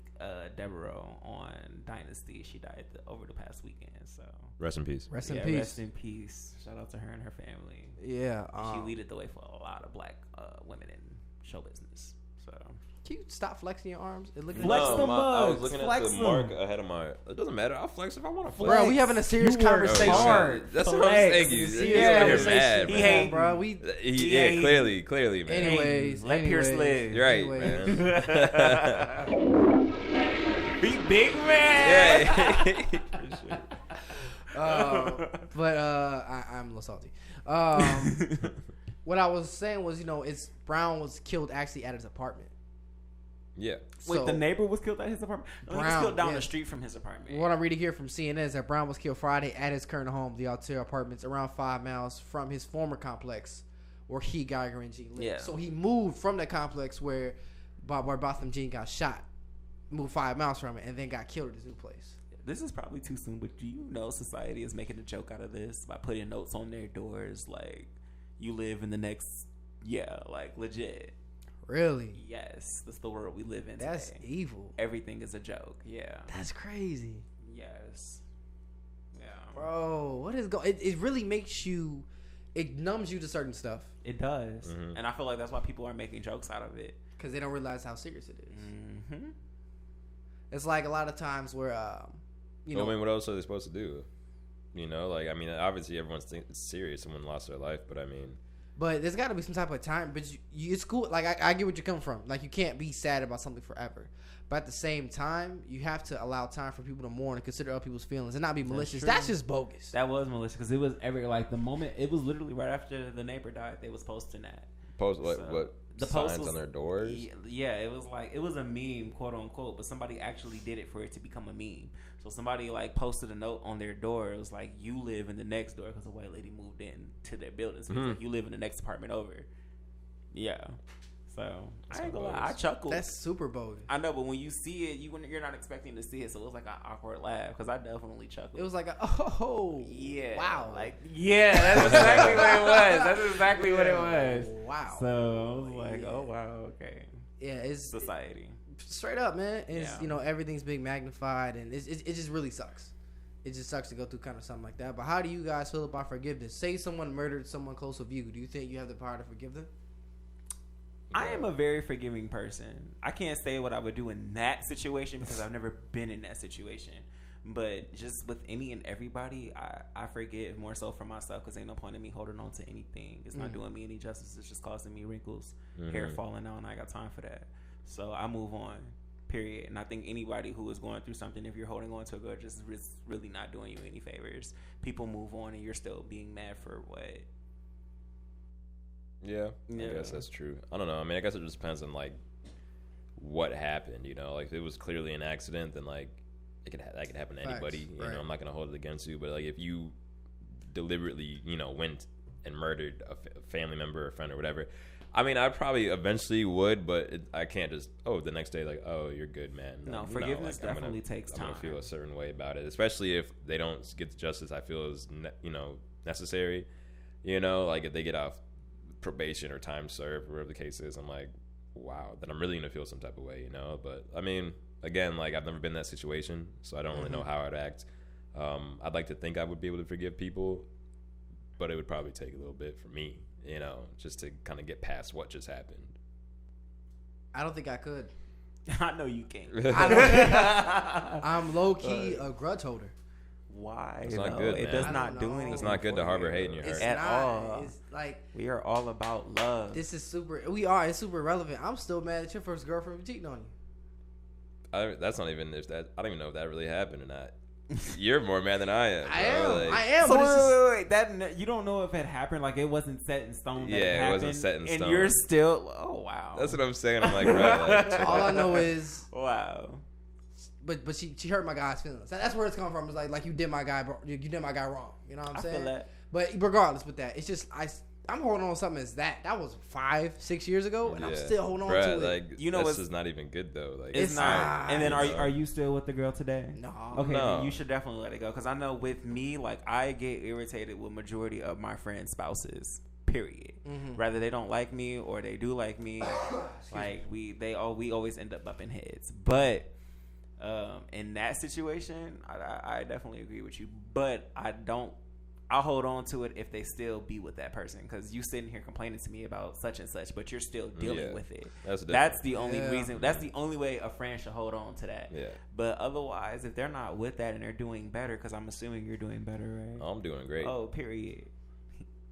Devereaux on Dynasty. She died over the past weekend. So rest in peace. Rest in peace. Rest in peace. Shout out to her and her family. Yeah. She leaded the way for a lot of black women in show business. So can you stop flexing your arms? Flex the mugs. I was looking Flex at the mark ahead of my. It doesn't matter. I'll flex if I want to flex. Bro, we having a serious conversation. That's what I'm saying. You're mad, he hate, bro. Clearly, man. Anyways, let Pierce live. You're right, man. Be big man. Yeah. But I'm a little salty. What I was saying was, you know, Brown was killed actually at his apartment. Yeah. Wait, the neighbor was killed at his apartment? No, he was killed down the street from his apartment. What I'm reading here from CNN is that Brown was killed Friday at his current home, the Altair Apartments, around 5 miles from his former complex where he, Guyger, and Jean lived. Yeah. So he moved from that complex where Botham Jean got shot, moved 5 miles from it, and then got killed at his new place. This is probably too soon, but do you know society is making a joke out of this by putting notes on their doors like, you live in the next, like legit. Really? Yes, that's the world we live in. That's today. evil. Everything is a joke. Yeah. That's crazy. Yes. Yeah. Bro, what is going? It really makes you. It numbs you to certain stuff It does, and I feel like that's why people are making jokes out of it because they don't realize how serious it is. Mm-hmm. It's like a lot of times where, you know, I mean, what else are they supposed to do? You know, like, I mean, obviously everyone thinks it's serious. Someone lost their life, but I mean, but there's got to be some type of time. But it's cool. Like I get what you're coming from. Like you can't be sad about something forever. But at the same time, you have to allow time for people to mourn and consider other people's feelings and not be malicious. That's just bogus. That was malicious because it was the moment. It was literally right after the neighbor died. They was posting that. what the post signs was, on their doors? Yeah, it was a meme, quote unquote, but somebody actually did it for it to become a meme. So somebody like posted a note on their door. It was like, "You live in the next door," because a white lady moved in to their building. So it's like, "You live in the next apartment over." Yeah. So I ain't gonna lie, I chuckled. That's super bogus. I know, but when you see it, you're not expecting to see it, so it was like an awkward laugh because I definitely chuckled. It was like, yeah, wow, like that's exactly what it was. That's exactly what it was. Wow. So I was like, oh wow, okay. Yeah, it's society. Straight up, man. It's you know, everything's being magnified, and it just really sucks. It just sucks to go through kind of something like that. But how do you guys feel about forgiveness? Say someone murdered someone close with you. Do you think you have the power to forgive them? I am a very forgiving person. I can't say what I would do in that situation because I've never been in that situation. But just with any and everybody, I forgive more so for myself because ain't no point in me holding on to anything. It's not doing me any justice. It's just causing me wrinkles, hair falling out, and I got time for that. So I move on, period. And I think anybody who is going through something, if you're holding on to a grudge, is really not doing you any favors. People move on and you're still being mad for what? Yeah, I guess that's true. I don't know. I mean, I guess it just depends on like what happened. You know, like if it was clearly an accident, then like that could happen to anybody. You know, I'm not gonna hold it against you. But like if you deliberately, you know, went and murdered a family member or a friend or whatever, I mean, I probably eventually would, but I can't just the next day like, oh, you're good, man. No, forgiveness like, definitely takes time. I'm gonna feel a certain way about it, especially if they don't get the justice I feel is necessary. You know, like if they get off probation or time served, whatever the case is, I'm like, wow, then I'm really gonna feel some type of way, you know. But I mean, again, like I've never been in that situation, so I don't really know how I'd act. I'd like to think I would be able to forgive people, but it would probably take a little bit for me, you know, just to kind of get past what just happened. I don't think I could. I know you can't. I'm low key a grudge holder. Why? It's not good, It man. does not do anything. It's not good to harbor hate in your heart at all. It's like we are all about love. This is super. We are. It's super relevant. I'm still mad at your first girlfriend for cheating on you. That's not even if that. I don't even know if that really happened or not. You're more mad than I am. I am. So wait. That you don't know if it happened. Like it wasn't set in stone. Yeah, it wasn't set in stone. And you're still. Oh wow. That's what I'm saying. I'm like, bro. Like, all I know is wow. But she hurt my guy's feelings. That's where it's coming from. It's like you did my guy wrong. You know what I'm saying? I feel that. But regardless with that, it's just I'm holding on to something as that was 5-6 years ago, and I'm still holding on to it. Like, you know, this is not even good though. Like it's not. And then are you still with the girl today? No. Okay, then you should definitely let it go because I know with me, like I get irritated with majority of my friends' spouses. Period. Whether they don't like me or they do like me, like we always end up bumping heads. But in that situation, I definitely agree with you. But I'll hold on to it if they still be with that person because you sitting here complaining to me about such and such, but you're still dealing with it. That's the only reason. That's the only way a friend should hold on to that. Yeah. But otherwise, if they're not with that and they're doing better, because I'm assuming you're doing better, right? I'm doing great. Oh, period.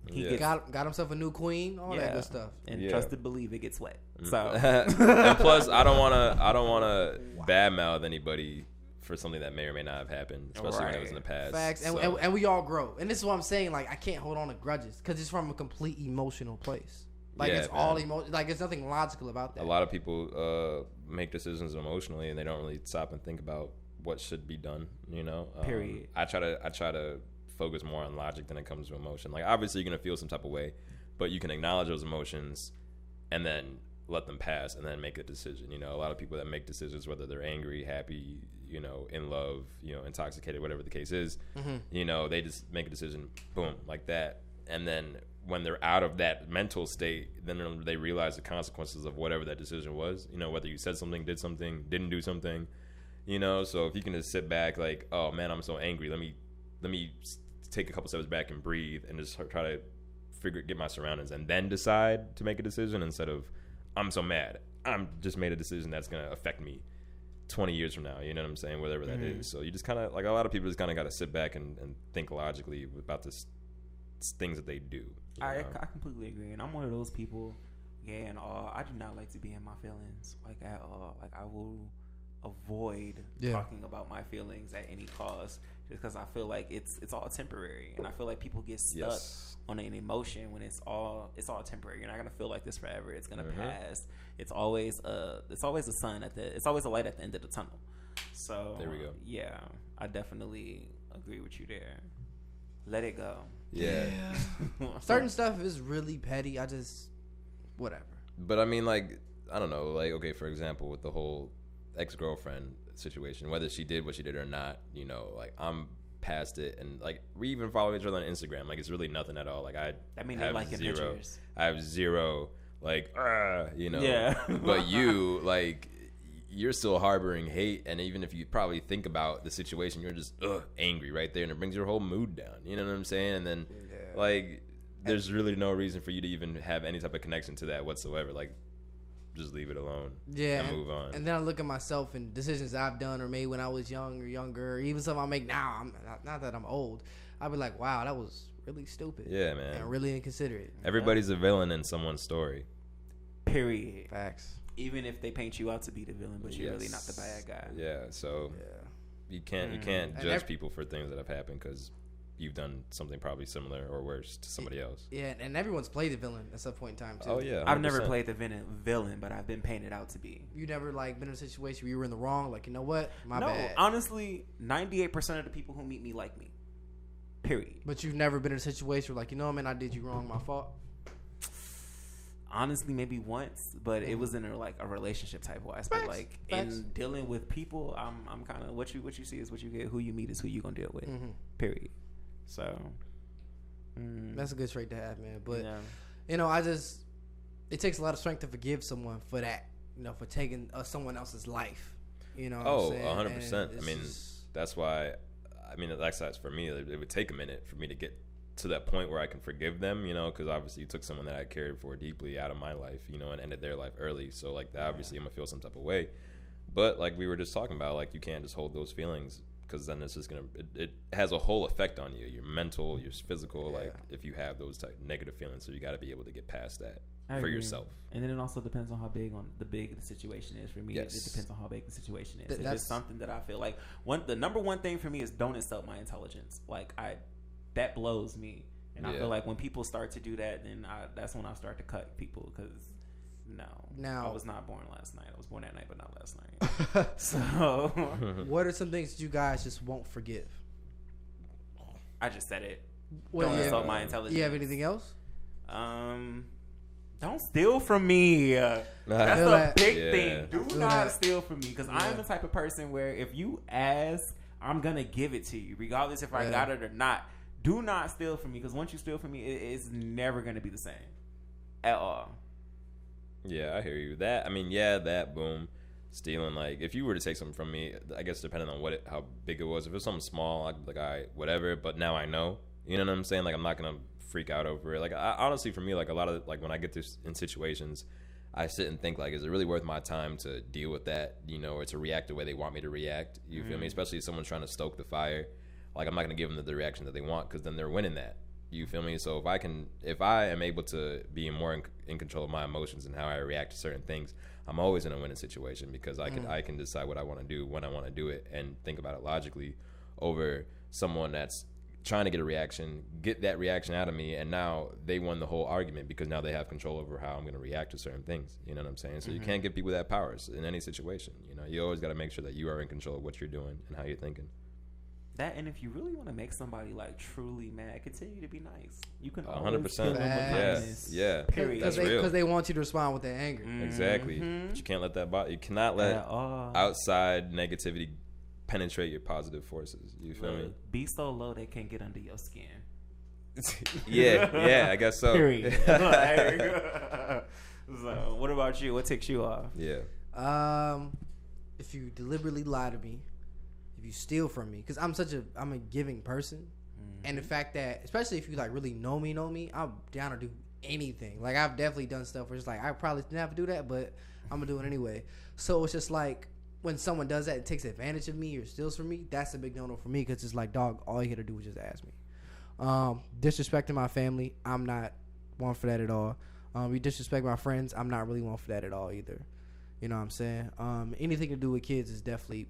He got himself a new queen, all that good stuff, and trust to believe it gets wet. So, and plus, I don't wanna badmouth anybody for something that may or may not have happened, especially when it was in the past. Facts, and we all grow, and this is what I'm saying. Like I can't hold on to grudges because it's from a complete emotional place. Like it's all emotion. Like there's nothing logical about that. A lot of people make decisions emotionally, and they don't really stop and think about what should be done. You know, period. I try to focus more on logic than it comes to emotion. Like obviously you're gonna feel some type of way, but you can acknowledge those emotions and then let them pass and then make a decision. You know, a lot of people that make decisions, whether they're angry, happy, you know, in love, you know, intoxicated, whatever the case is, you know, they just make a decision, boom, like that. And then when they're out of that mental state, then they realize the consequences of whatever that decision was. You know, whether you said something, did something, didn't do something. You know, so if you can just sit back like, oh man, I'm so angry. Let me take a couple steps back and breathe and just try to get my surroundings and then decide to make a decision instead of I'm so mad. I'm just made a decision that's gonna affect me 20 years from now. You know what I'm saying? Whatever that is. So you just kind of like a lot of people just kind of got to sit back and think logically about this things that they do. I completely agree, and I'm one of those people. Yeah, and I do not like to be in my feelings like at all. Like I will avoid talking about my feelings at any cost, just because I feel like it's all temporary, and I feel like people get stuck on an emotion when it's all temporary. You're not gonna feel like this forever. It's gonna pass. It's always a sun it's always a light at the end of the tunnel. So there we go. Yeah, I definitely agree with you there. Let it go. Yeah. Certain stuff is really petty. I just whatever. But I mean, like, I don't know. Like, okay, for example, with the whole ex-girlfriend situation, whether she did what she did or not, you know, like I'm past it, and like we even follow each other on Instagram. Like it's really nothing at all. Like I mean, have like zero. Pictures. I have zero. Like, you know. Yeah. But you, like, you're still harboring hate, and even if you probably think about the situation, you're just angry right there, and it brings your whole mood down. You know what I'm saying? And then, like, there's really no reason for you to even have any type of connection to that whatsoever. Like, just leave it alone. Yeah, and move on. And then I look at myself and decisions I've done or made when I was young or younger, or even something I make now. I'm not that I'm old. I'd be like, wow, that was really stupid. Yeah, man. And really inconsiderate. Everybody's a villain in someone's story. Period. Facts. Even if they paint you out to be the villain, but you're really not the bad guy. Yeah. So you can't judge people for things that have happened because you've done something probably similar or worse to somebody else. Yeah, and everyone's played the villain at some point in time too. Oh yeah, 100%. I've never played the villain, but I've been painted out to be. You never like been in a situation where you were in the wrong, like, you know what, my bad. No, honestly, 98% of the people who meet me like me. Period. But you've never been in a situation where, like, you know, man, I did you wrong, my fault. Honestly, maybe once, but it was in a relationship type wise. But like in dealing with people, I'm kind of what you see is what you get. Who you meet is who you gonna deal with. Period. So that's a good trait to have, man. But you know, it takes a lot of strength to forgive someone for that. You know, for taking someone else's life. You know. What I'm saying? 100%. I mean, that's why. I mean, like that for me, it would take a minute for me to get to that point where I can forgive them, you know, because obviously you took someone that I cared for deeply out of my life, you know, and ended their life early. So, like, obviously I'm going to feel some type of way. But, like we were just talking about, like, you can't just hold those feelings because then it's just going to, it has a whole effect on you, your mental, your physical, like, if you have those type negative feelings. So you got to be able to get past that for yourself. And then it also depends on how big the situation is. For me, it depends on how big the situation is. If it's something that I feel like, the number one thing for me is don't insult my intelligence. Like, that blows me, and I feel like when people start to do that, then that's when I start to cut people because I was not born last night. I was born that night, but not last night. So, what are some things that you guys just won't forgive? I just said it. Don't insult my intelligence. You have anything else? Don't steal from me. That's a big thing. Do not steal from me because I'm the type of person where if you ask, I'm gonna give it to you, regardless if I got it or not. Do not steal from me because once you steal from me, it's never going to be the same at all. Yeah, I hear you. That boom, stealing. Like, if you were to take something from me, I guess depending on how big it was. If it's something small, I'd be like, all right, whatever. But now I know. You know what I'm saying? Like, I'm not gonna freak out over it. Like, honestly, for me, like a lot of when I get this in situations, I sit and think like, is it really worth my time to deal with that? You know, or to react the way they want me to react? You feel me? Especially if someone's trying to stoke the fire. Like, I'm not going to give them the reaction that they want because then they're winning that. You feel me? So if I am able to be more in control of my emotions and how I react to certain things, I'm always in a winning situation because I can decide what I want to do, when I want to do it, and think about it logically over someone that's trying to get that reaction out of me, and now they won the whole argument because now they have control over how I'm going to react to certain things. You know what I'm saying? So you can't give people that power in any situation. You know, you always got to make sure that you are in control of what you're doing and how you're thinking. That, and if you really want to make somebody like truly mad, continue to be nice. You can 100%. Yeah. Period. That's real. Because they want you to respond with their anger. Exactly. But you can't let that you cannot let outside negativity penetrate your positive forces. You feel me? Be so low they can't get under your skin. Yeah, I guess so. Period. So, what about you? What ticks you off? Yeah. If you deliberately lie to me, if you steal from me, because I'm a giving person, and the fact that, especially if you like really know me, I'm down to do anything. Like I've definitely done stuff where it's like I probably didn't have to do that, but I'm gonna do it anyway. So it's just like when someone does that and takes advantage of me or steals from me, that's a big no-no for me, because it's like, dog, all you had to do was just ask me. Disrespecting my family, I'm not one for that at all. You disrespect my friends, I'm not really one for that at all either. You know what I'm saying? Anything to do with kids is definitely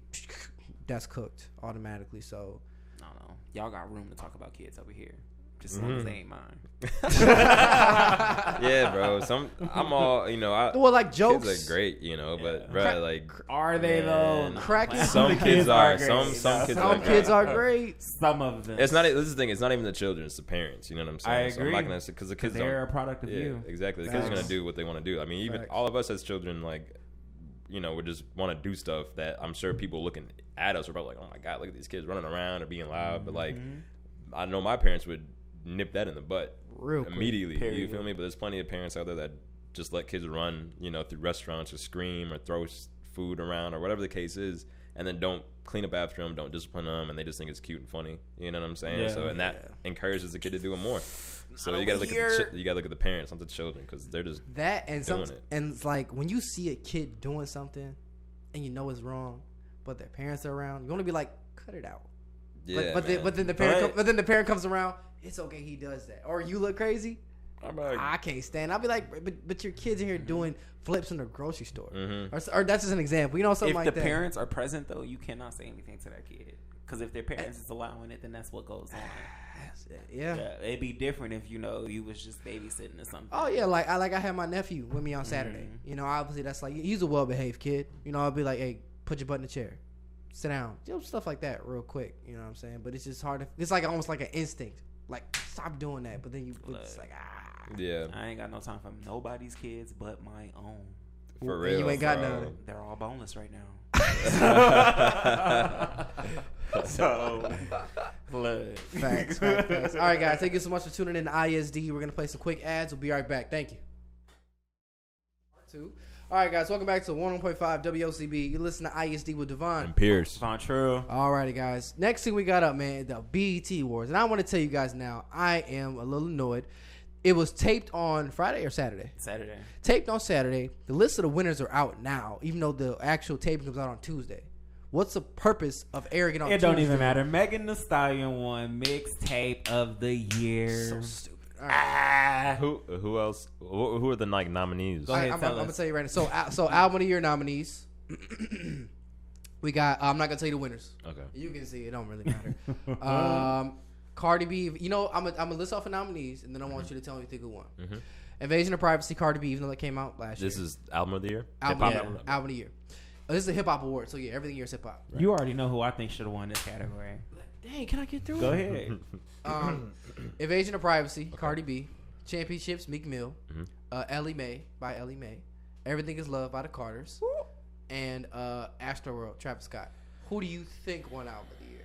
that's cooked automatically. So I don't know. Y'all got room to talk about kids over here. Just as long as they ain't mine. Yeah, bro. I'm all, well, like jokes kids are great, but bro, like, are they though? Cracking. Some kids are. great. Some Kids are great. Some of them. It's not. This is the thing. It's not even the children. It's the parents. You know what I'm saying? I agree. So I'm not gonna say, because the kids they're a product of you. Exactly. The kids are gonna do what they want to do. I mean, even all of us as children, like, we just want to do stuff that I'm sure people looking at us are probably like, oh my god, look at these kids running around or being loud. But like, I know my parents would nip that in the butt real quick, immediately. You feel me? But there's plenty of parents out there that just let kids run, through restaurants or scream or throw food around or whatever the case is, and then don't clean up after them, don't discipline them, and they just think it's cute and funny. You know what I'm saying? So and that encourages the kid to do it more. So you gotta look at the parents, not the children, because they're just that and doing it. And it's like when you see a kid doing something and you know it's wrong, but their parents are around, you want to be like, cut it out. Yeah, but then the parent comes around. It's okay, he does that. Or you look crazy. I can't stand. I'll be like, but your kids in here doing flips in the grocery store, or that's just an example. Something like that. If the parents are present, though, you cannot say anything to that kid, because if their parents is allowing it, then that's what goes on. Yeah, it'd be different if you was just babysitting or something. Oh yeah, like I had my nephew with me on Saturday. Obviously that's like, he's a well behaved kid. I'll be like, hey, put your butt in the chair, sit down, stuff like that, real quick. You know what I'm saying? But it's just hard. It's like almost like an instinct. Like, stop doing that. But then it's like, yeah. I ain't got no time for nobody's kids but my own. For real. You ain't got none. They're all boneless right now. So, blood. Facts. All right, guys. Thank you so much for tuning in to ISD. We're going to play some quick ads. We'll be right back. Thank you. All right, guys. Welcome back to 101.5 WOCB. You listen to ISD with Devonn and Pierce. Vontrell. All righty, guys. Next thing we got up, man, the BET Awards. And I want to tell you guys now, I am a little annoyed. It was taped on Friday or Saturday? Saturday. Taped on Saturday. The list of the winners are out now, even though the actual taping comes out on Tuesday. What's the purpose of airing it on Tuesday? It don't even matter. Megan Thee Stallion won Mixtape of the Year. So stupid. Right. Who else? Who are the nominees? Go ahead, I'm gonna tell you right now. So album of the year nominees. We got. I'm not gonna tell you the winners. Okay. You can see it. Don't really matter. Cardi B. I'm gonna list off the nominees, and then I want you to tell me if you think who won. Invasion of Privacy, Cardi B, even though that came out last year. This is album of the year. Album of the year. This is a hip hop award, so yeah, everything here is hip hop. Right. You already know who I think should have won this category. Dang, can I get through it? Go ahead. Invasion of Privacy, Cardi B. Championships, Meek Mill. Ellie Mae by Ellie Mae. Everything Is Love by the Carters. And Astroworld, Travis Scott. Who do you think won album of the year?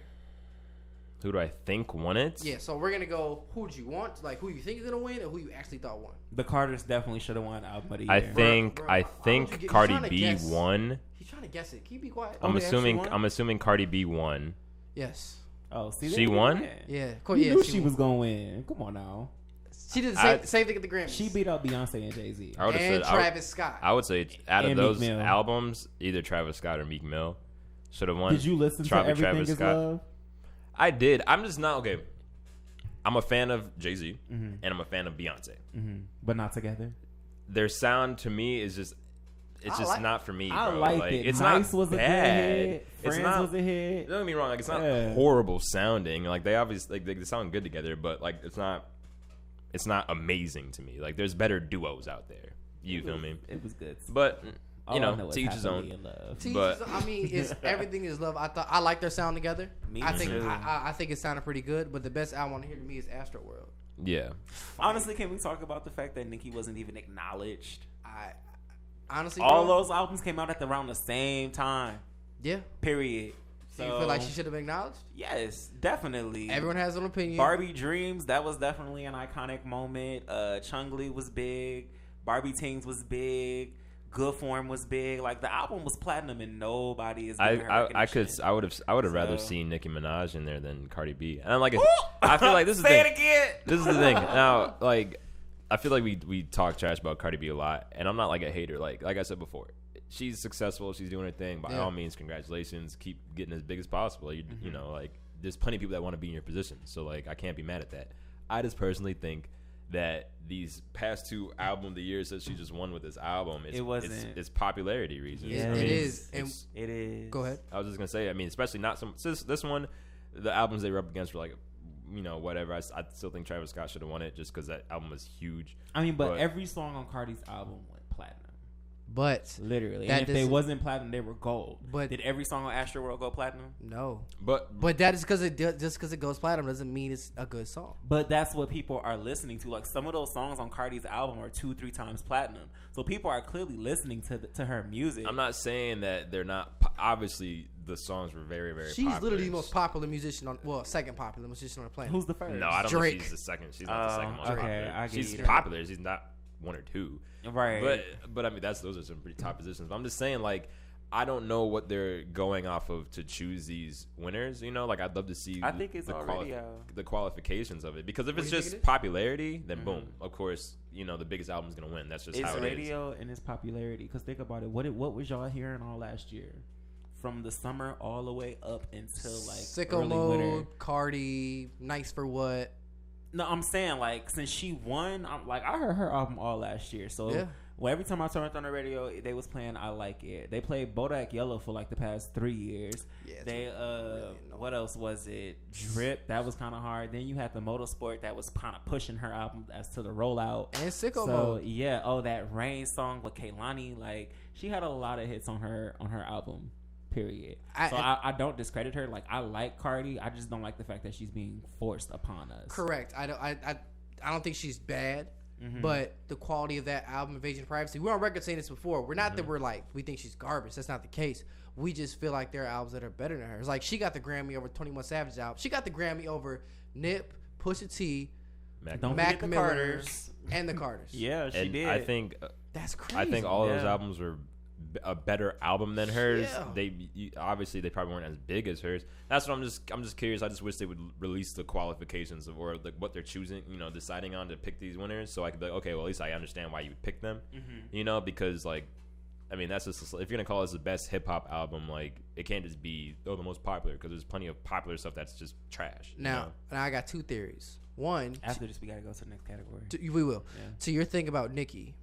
Who do I think won it? Yeah, so we're gonna go. Who do you want? Like, who you think is gonna win, or who you actually thought won? The Carters definitely should have won album of the year. I think Cardi B won. He's trying to guess it. Can you be quiet? I'm assuming Cardi B won. Yes. Oh, see, she won? Yeah. You knew she was gonna win. Come on now. She did the same thing at the Grammys. She beat out Beyonce and Jay-Z. And Travis Scott. I would say out of those albums, either Travis Scott or Meek Mill should have won. Did you listen to Everything Travis Is Scott. Love? I did. I'm just not okay. I'm a fan of Jay-Z and I'm a fan of Beyonce, but not together. Their sound to me is just not for me. Bro. I like it. It's Nice not was bad. A good hit. It's Friends not, was a hit. Don't get me wrong. Like, it's not horrible sounding. Like, they obviously they sound good together, but like it's not amazing to me. Like, there's better duos out there. You feel me? It was good, but. To each his own. But I mean, it's Everything Is Love. I like their sound together. I think it sounded pretty good. But the best I want to hear to me is Astroworld. Yeah. Honestly, can we talk about the fact that Nicki wasn't even acknowledged? Honestly, all those albums came out at around the same time. Yeah. Period. Do you feel like she should have been acknowledged? Yes, definitely. Everyone has an opinion. Barbie Dreams, that was definitely an iconic moment. Chung-Li was big. Barbie Tings was big. Good Form was big. Like, the album was platinum and nobody is giving her recognition. I would have rather seen Nicki Minaj in there than Cardi B. And I'm like, I feel like this is the thing. Say it again. This is the thing. Now, like, I feel like we talk trash about Cardi B a lot, and I'm not like a hater. Like I said before, she's successful. She's doing her thing. By all means, congratulations. Keep getting as big as possible. You know, like, there's plenty of people that want to be in your position. So, like, I can't be mad at that. I just personally think that these past 2 album of the year since she just won with this album, it's popularity reasons. Yeah, it is. Go ahead. I was just gonna say, I mean, especially not some this one, the albums they were up against were like, you know, whatever. I still think Travis Scott should have won it just because that album was huge. I mean, but every song on Cardi's album went platinum. But literally, and if they wasn't platinum, they were gold. But did every song on Astroworld go platinum? No. But that is because it goes platinum doesn't mean it's a good song. But that's what people are listening to. Like, some of those songs on Cardi's album are 2-3 times platinum. So people are clearly listening to her music. I'm not saying that they're not. Obviously, the songs were very, very. She's popular. literally the most popular musician second popular musician on the planet. Who's the first? No, I don't Drake. think she's the second. She's not the second most popular. She's you. popular. She's not 1 or 2. Right. But I mean, those are some pretty top positions. But I'm just saying, like, I don't know what they're going off of to choose these winners. You know, like, I'd love to see. I think it's the qualifications of it, because if it's just popularity, then boom, of course, you know, the biggest album's gonna win. That's just how it is. It's radio and its popularity. Because think about it. What was y'all hearing all last year? From the summer all the way up until like Sicko early Mode, winter. Cardi, Nice for What. No, I'm saying, like, since she won, I heard her album all last year. So well, every time I turned on the radio, they was playing I Like It. They played Bodak Yellow for like the past 3 years. Yeah, they what else was it? Drip, that was kind of hard. Then you had the Motorsport that was kind of pushing her album as to the rollout. And Sicko Mode. Yeah, that Rain song with Kehlani, like, she had a lot of hits on her album. Period. I don't discredit her. Like, I like Cardi. I just don't like the fact that she's being forced upon us. Correct. I don't think she's bad, but the quality of that album, Invasion of Privacy, we're on record saying this before. We're not that we're like, we think she's garbage. That's not the case. We just feel like there are albums that are better than hers. Like, she got the Grammy over 21 Savage album. She got the Grammy over Nip, Pusha T, Mac Miller, Carters. And the Carters. Yeah, she did. I think that's crazy. I think all those albums were a better album than hers. Yeah. Obviously they probably weren't as big as hers. That's what I'm just curious. I just wish they would release the qualifications of, or like what they're choosing, you know, deciding on to pick these winners, so I could be like, okay, well, at least I understand why you would pick them. You know, because, like, I mean, that's just, if you're gonna call this the best hip hop album, like, it can't just be the most popular, because there's plenty of popular stuff that's just trash. Now I got 2 theories. One, after this we gotta go to the next category. We will. To your thing about Nicki,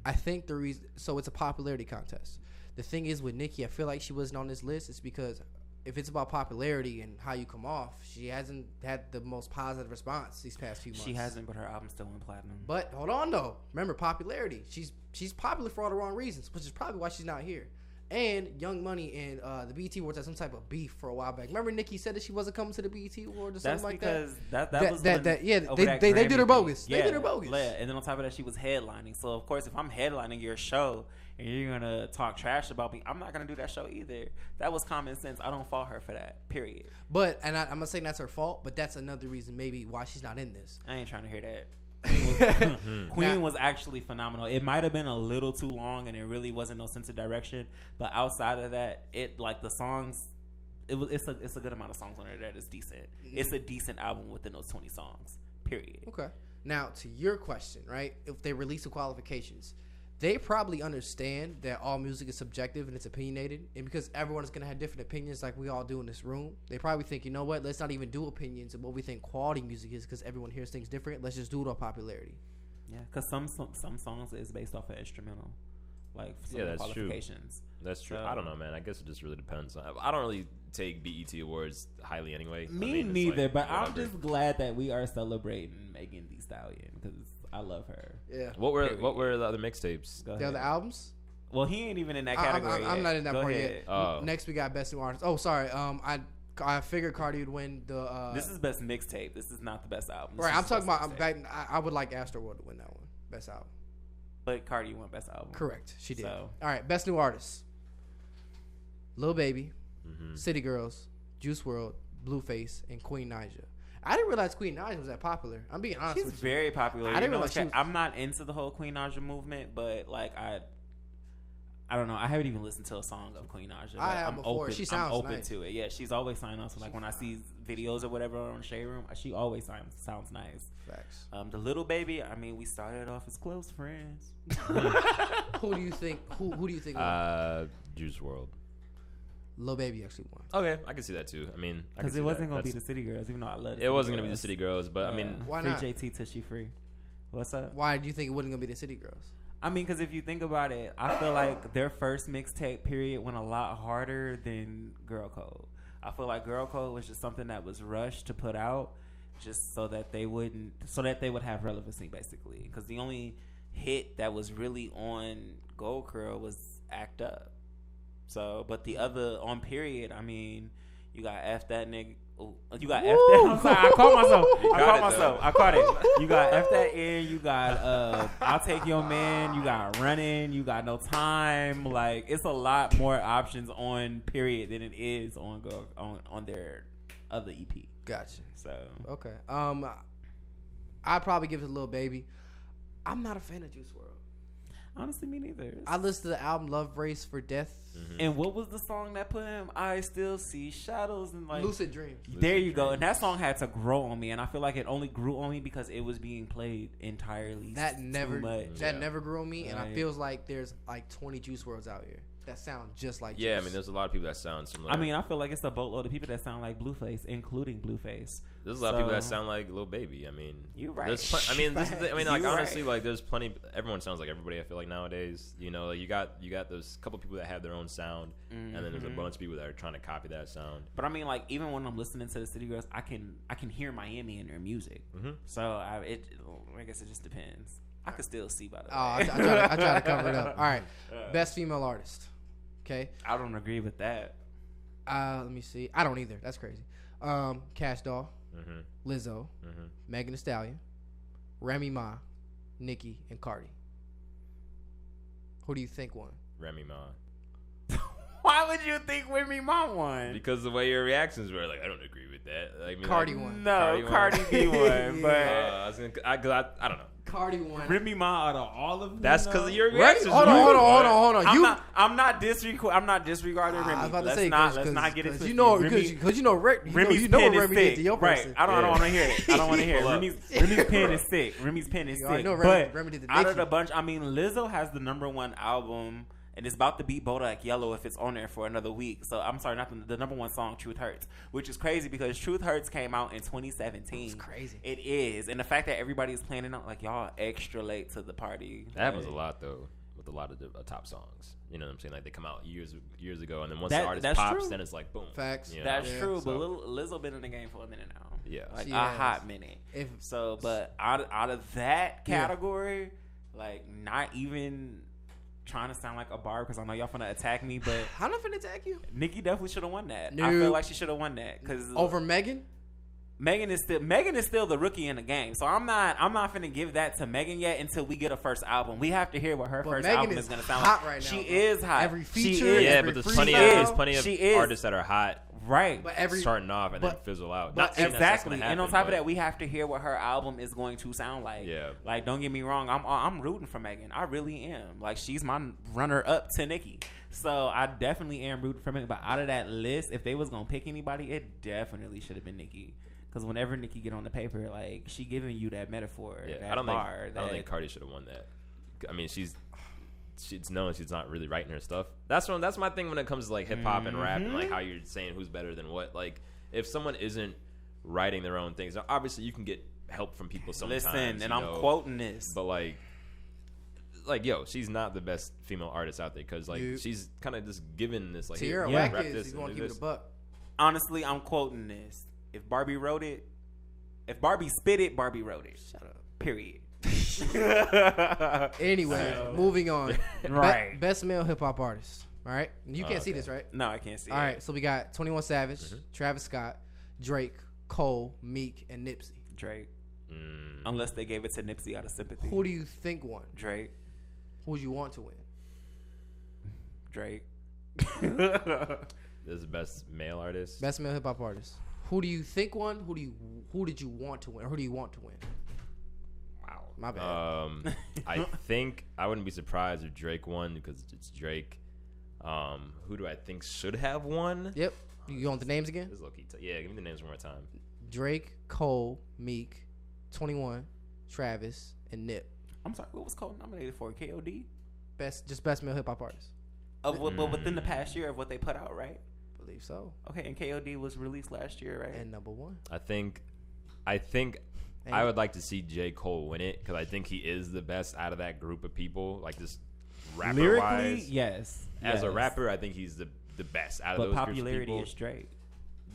I think the reason, so it's a popularity contest. The thing is with Nicki, I feel like she wasn't on this list. It's because if it's about popularity and how you come off, she hasn't had the most positive response these past few months. She hasn't, but her album's still in platinum. But hold on though, remember popularity. She's popular for all the wrong reasons, which is probably why she's not here. And Young Money and the BET Awards had some type of beef for a while back. Remember Nicki said that she wasn't coming to the BET Awards or something like that? That's because they did her bogus. Yeah, they did her bogus. Yeah. And then on top of that, she was headlining. So of course, if I'm headlining your show and you're gonna talk trash about me, I'm not gonna do that show either. That was common sense. I don't fault her for that. Period. But I'm not saying that's her fault, but that's another reason maybe why she's not in this. I ain't trying to hear that. Queen was actually phenomenal. It might have been a little too long and it really wasn't no sense of direction, but outside of that, it, like, the songs, it's a good amount of songs on there that is decent. It's a decent album within those 20 songs. Period. Okay. Now to your question, right? If they release the qualifications, they probably understand that all music is subjective and it's opinionated, and because everyone is going to have different opinions like we all do in this room, they probably think, you know what, let's not even do opinions of what we think quality music is, because everyone hears things different. Let's just do it on popularity. Yeah, because some songs is based off of instrumental, like some that's qualifications. True. That's true. I don't know, man. I guess it just really depends. I don't really take BET Awards highly anyway. Me neither, like, but I'm just glad that we are celebrating Megan Thee Stallion, because I love her. Yeah. What were the other mixtapes? The other albums? Well, he ain't even in that category. I'm not in that part yet. Next, we got Best New Artist. Oh, sorry. I figured Cardi would win the. This is Best Mixtape. This is not the Best Album. Right. I'm talking about. I would like Astroworld to win that one. Best album. But Cardi won Best Album. Correct. She did. So. All right. Best New Artist. Lil Baby, City Girls, Juice WRLD, Blueface, and Queen Naija. I didn't realize Queen Naija was that popular. I'm being honest with you. She's very popular. I didn't realize I'm not into the whole Queen Naija movement, but like I don't know. I haven't even listened to a song of Queen Naija. I have I'm before. Open, She sounds I'm open nice. to it. Yeah, she's always signing us. Like when I see videos or whatever on Shade Room, she always sounds nice. Facts. The Little Baby. I mean, we started off as close friends. Who do you think? Who do you think? Won? Juice WRLD. Lil Baby actually won. Okay, I can see that too. I mean, Because it wasn't going to be the City Girls, even though I love it. It wasn't going to be the City Girls, but I mean, why free not? JT till she free. What's up? Why do you think it wasn't gonna be the City Girls? I mean, because if you think about it, I feel like their first mixtape period went a lot harder than Girl Code. I feel like Girl Code was just something that was rushed to put out, just so that they would have relevancy, basically. Because the only hit that was really on Gold Curl was Act Up. So, but the other on Period, I mean, you got F that nigga. Ooh, you got F that. I'm sorry, I caught myself. I caught it. You got F that in. You got I'll Take Your Man. You got Running. You got No Time. Like, it's a lot more options on Period than it is on their other EP. Gotcha. So Okay. I'd probably give it a Lil Baby. I'm not a fan of Juice WRLD. honestly, me neither. I listened to the album Love Race for Death. And what was the song that put him? I still see shadows and like Lucid Dreams. There you go. And that song had to grow on me, and I feel like it only grew on me because it was being played entirely. That too never much. never grew on me, and Right. I feels like there's like 20 Juice WRLDs out here that sound just like Yeah, Juice. I mean, there's a lot of people that sound similar. I mean, I feel like it's a boatload of people that sound like Blueface, including Blueface. There's a lot of people that sound like Lil Baby. I mean, You right. This is like You honestly, right. like there's plenty. Everyone sounds like everybody. I feel like nowadays, you know, like you got those couple people that have their own sound, and then there's a bunch of people that are trying to copy that sound. But I mean, like even when I'm listening to the City Girls, I can hear Miami in their music. So I guess it just depends. I could still see by the way. I try to cover it up. All right, best female artist. Okay, I don't agree with that. let me see. I don't either. That's crazy. Cash Doll, Lizzo, Megan Thee Stallion, Remy Ma, Nicki, and Cardi. Who do you think won? Remy Ma. Why would you think Remy Ma won? Because the way your reactions were, like, I don't agree with that. Like, I mean, Cardi like, won. No, Cardi B won. But I don't know. Cardi won. Remy Ma out of all of them. That's because of your Right? reactions. Hold on. I'm not disregarding Remy. I was about to let's say not get it because twisted. you know Remy's what Remy did to your right. person. I don't want to hear it. I don't want to hear it. Remy's pen is sick. Remy's pen is I sick. know But Remy did to out of Nicki. the bunch, I mean, Lizzo has the #1 album. And it's about to beat Bodak Yellow if it's on there for another week. So I'm sorry, not the #1 song, Truth Hurts, which is crazy because Truth Hurts came out in 2017. It's crazy. It is, and the fact that everybody is playing it out like y'all extra late to the party. That happens a lot though with a lot of the top songs. You know what I'm saying? Like they come out years ago, and then once the artist pops, true. then it's like boom. Facts. You know? That's Yeah, true, but so- Lizzo been in the game for a minute now. Yeah. Like She a has. hot minute. But out of that category, like not even trying to sound like a bar because I know y'all finna attack me, but I'm not finna attack you. Nicki definitely should have won that. No. I feel like she should have won that because Over Megan? Megan is still the rookie in the game. So I'm not finna give that to Megan yet until we get a first album. We have to hear what her But first Megan album is is gonna sound hot like. right now, She bro. is hot. Every She feature, is. Yeah, every but there's freestyle. plenty of She is. artists that are hot Right. But every starting off and then but- fizzle out. but Not saying that's Exactly, gonna and on happen, top of but- that, we have to hear what her album is going to sound like. Yeah. Like, don't get me wrong, I'm rooting for Megan. I really am. Like, she's my runner up to Nicki. So I definitely am rooting for Megan. But out of that list, if they was gonna pick anybody, it definitely should have been Nicki. Because whenever Nicki get on the paper, like she giving you that metaphor, Yeah, that I don't bar. think Cardi should have won that. I mean, she's known she's not really writing her stuff. That's my thing when it comes to like hip hop and rap and like how you're saying who's better than what. Like if someone isn't writing their own things, now, obviously you can get help from people sometimes. Listen, and you I'm know, quoting this, but like yo, she's not the best female artist out there because like she's kind of just giving this like Tierra here, Whack rap is, this you and want to do keep it this. a buck. honestly, I'm quoting this. If Barbie wrote it, if Barbie spit it, Barbie wrote it. Shut up. Period. Anyway, moving on. Right. Best male hip hop artist. All right. You can't see this, right? No, I can't see All it. right. So we got 21 Savage, Travis Scott, Drake, Cole, Meek, and Nipsey. Drake. Unless they gave it to Nipsey out of sympathy. Who do you think won? Drake. Who would you want to win? Drake. This is best male artist. Best male hip hop artist. Who do you think won? Who did you want to win? Or who do you want to win? Wow. My bad. I think I wouldn't be surprised if Drake won because it's Drake. Who do I think should have won? Yep. You want the names again? This is low-key yeah, give me the names one more time. Drake, Cole, Meek, 21, Travis, and Nip. I'm sorry, what was Cole nominated for? KOD? Best male hip hop artist. But within the past year of what they put out, right? I believe so. Okay, and KOD was released last year, right? And number 1. I think I would like to see J. Cole win it because I think he is the best out of that group of people. Like just rapper Lyrically, wise, yes. As a rapper, I think he's the best out of those popularity groups of people. is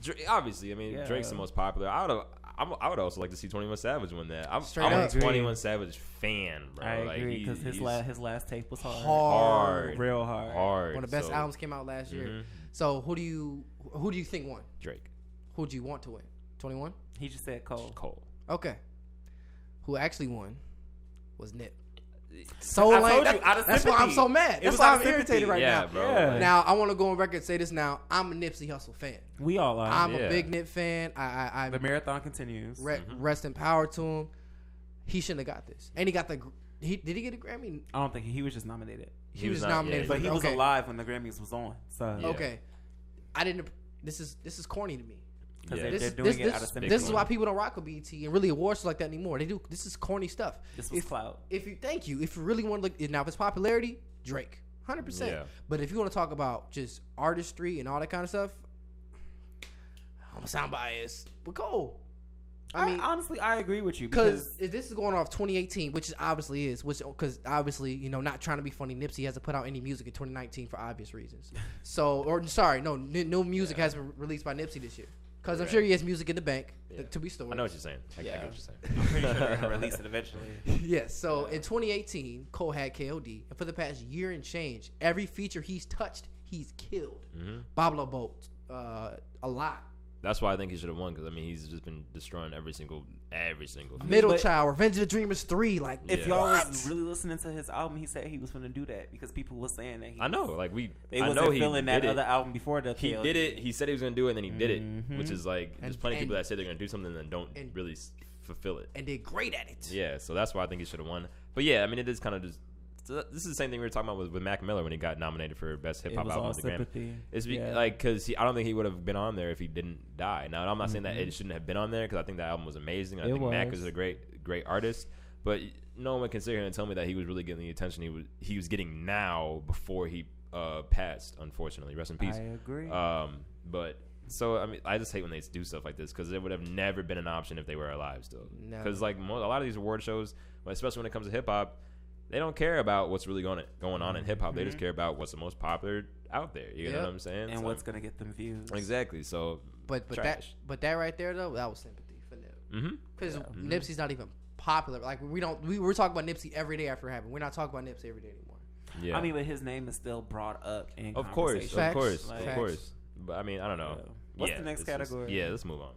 Drake. Obviously, I mean Drake's the most popular. I would also like to see 21 Savage win that. I'm up. a 21 Savage fan, bro. I agree because his last tape was hard, real hard. One of the best albums came out last year. So who do you think won? Drake. Who do you want to win? 21? He just said Cole. Okay. Who actually won was Nip. So lame. That's why I'm so mad. That's why I'm irritated right now. Bro. Yeah. Now I want to go on record and say this. Now I'm a Nipsey Hussle fan. We all are. I'm a big Nip fan. The marathon continues. Rest in power to him. He shouldn't have got this, and he got the. Did he get a Grammy? I don't think he was just nominated. He was nominated, but he was alive when the Grammys was on. So okay, I didn't. This is corny to me. Because they're doing it out of sympathy. This is why people don't rock with BET and really awards like that anymore. They do. This is corny stuff. This was clout. Thank you. If you really want to look now, if it's popularity, Drake, 100%. Yeah. But if you want to talk about just artistry and all that kind of stuff, I'm gonna sound biased, but Cole. I mean, honestly, I agree with you because this is going off 2018, which it obviously is. Because obviously, not trying to be funny, Nipsey hasn't put out any music in 2019 for obvious reasons. No music has been released by Nipsey this year. Because I'm sure he has music in the bank to be stored. I know what you're saying. I get what you're saying. I'm pretty sure they're going to release it eventually. Yes. So in 2018, Cole had KOD. And for the past year and change, every feature he's touched, he's killed. Bablo Boat, a lot. That's why I think he should have won because he's just been destroying every single. Middle Child, Revenge of the Dreamers 3. Like, if y'all was really listening to his album, he said he was going to do that because people were saying that. I know, they wasn't feeling that other album before the. He did it. He said he was going to do it, and then he did it, which is like there's plenty of people that say they're going to do something and don't really fulfill it, and they're great at it. Yeah, so that's why I think he should have won. But yeah, it is kind of just. This is the same thing we were talking about with Mac Miller when he got nominated for Best Hip Hop Album at the Grammy. It's because I don't think he would have been on there if he didn't die. Now I'm not saying that it shouldn't have been on there because I think that album was amazing. I think Mac is a great artist, but no one can sit here and tell me that he was really getting the attention he was getting now before he passed. Unfortunately, rest in peace. I agree. But so I just hate when they do stuff like this because it would have never been an option if they were alive still. Because a lot of these award shows, especially when it comes to hip hop. They don't care about what's really going on in hip hop. They just care about what's the most popular out there. You know what I'm saying? And what's gonna get them views. Exactly. So, but that right there though, that was sympathy for Nip. Because Nipsey's not even popular. Like we were talking about Nipsey every day after it happened. We're not talking about Nipsey every day anymore. Yeah. But his name is still brought up in of course. Facts. But I don't know. What's the next category? Let's move on.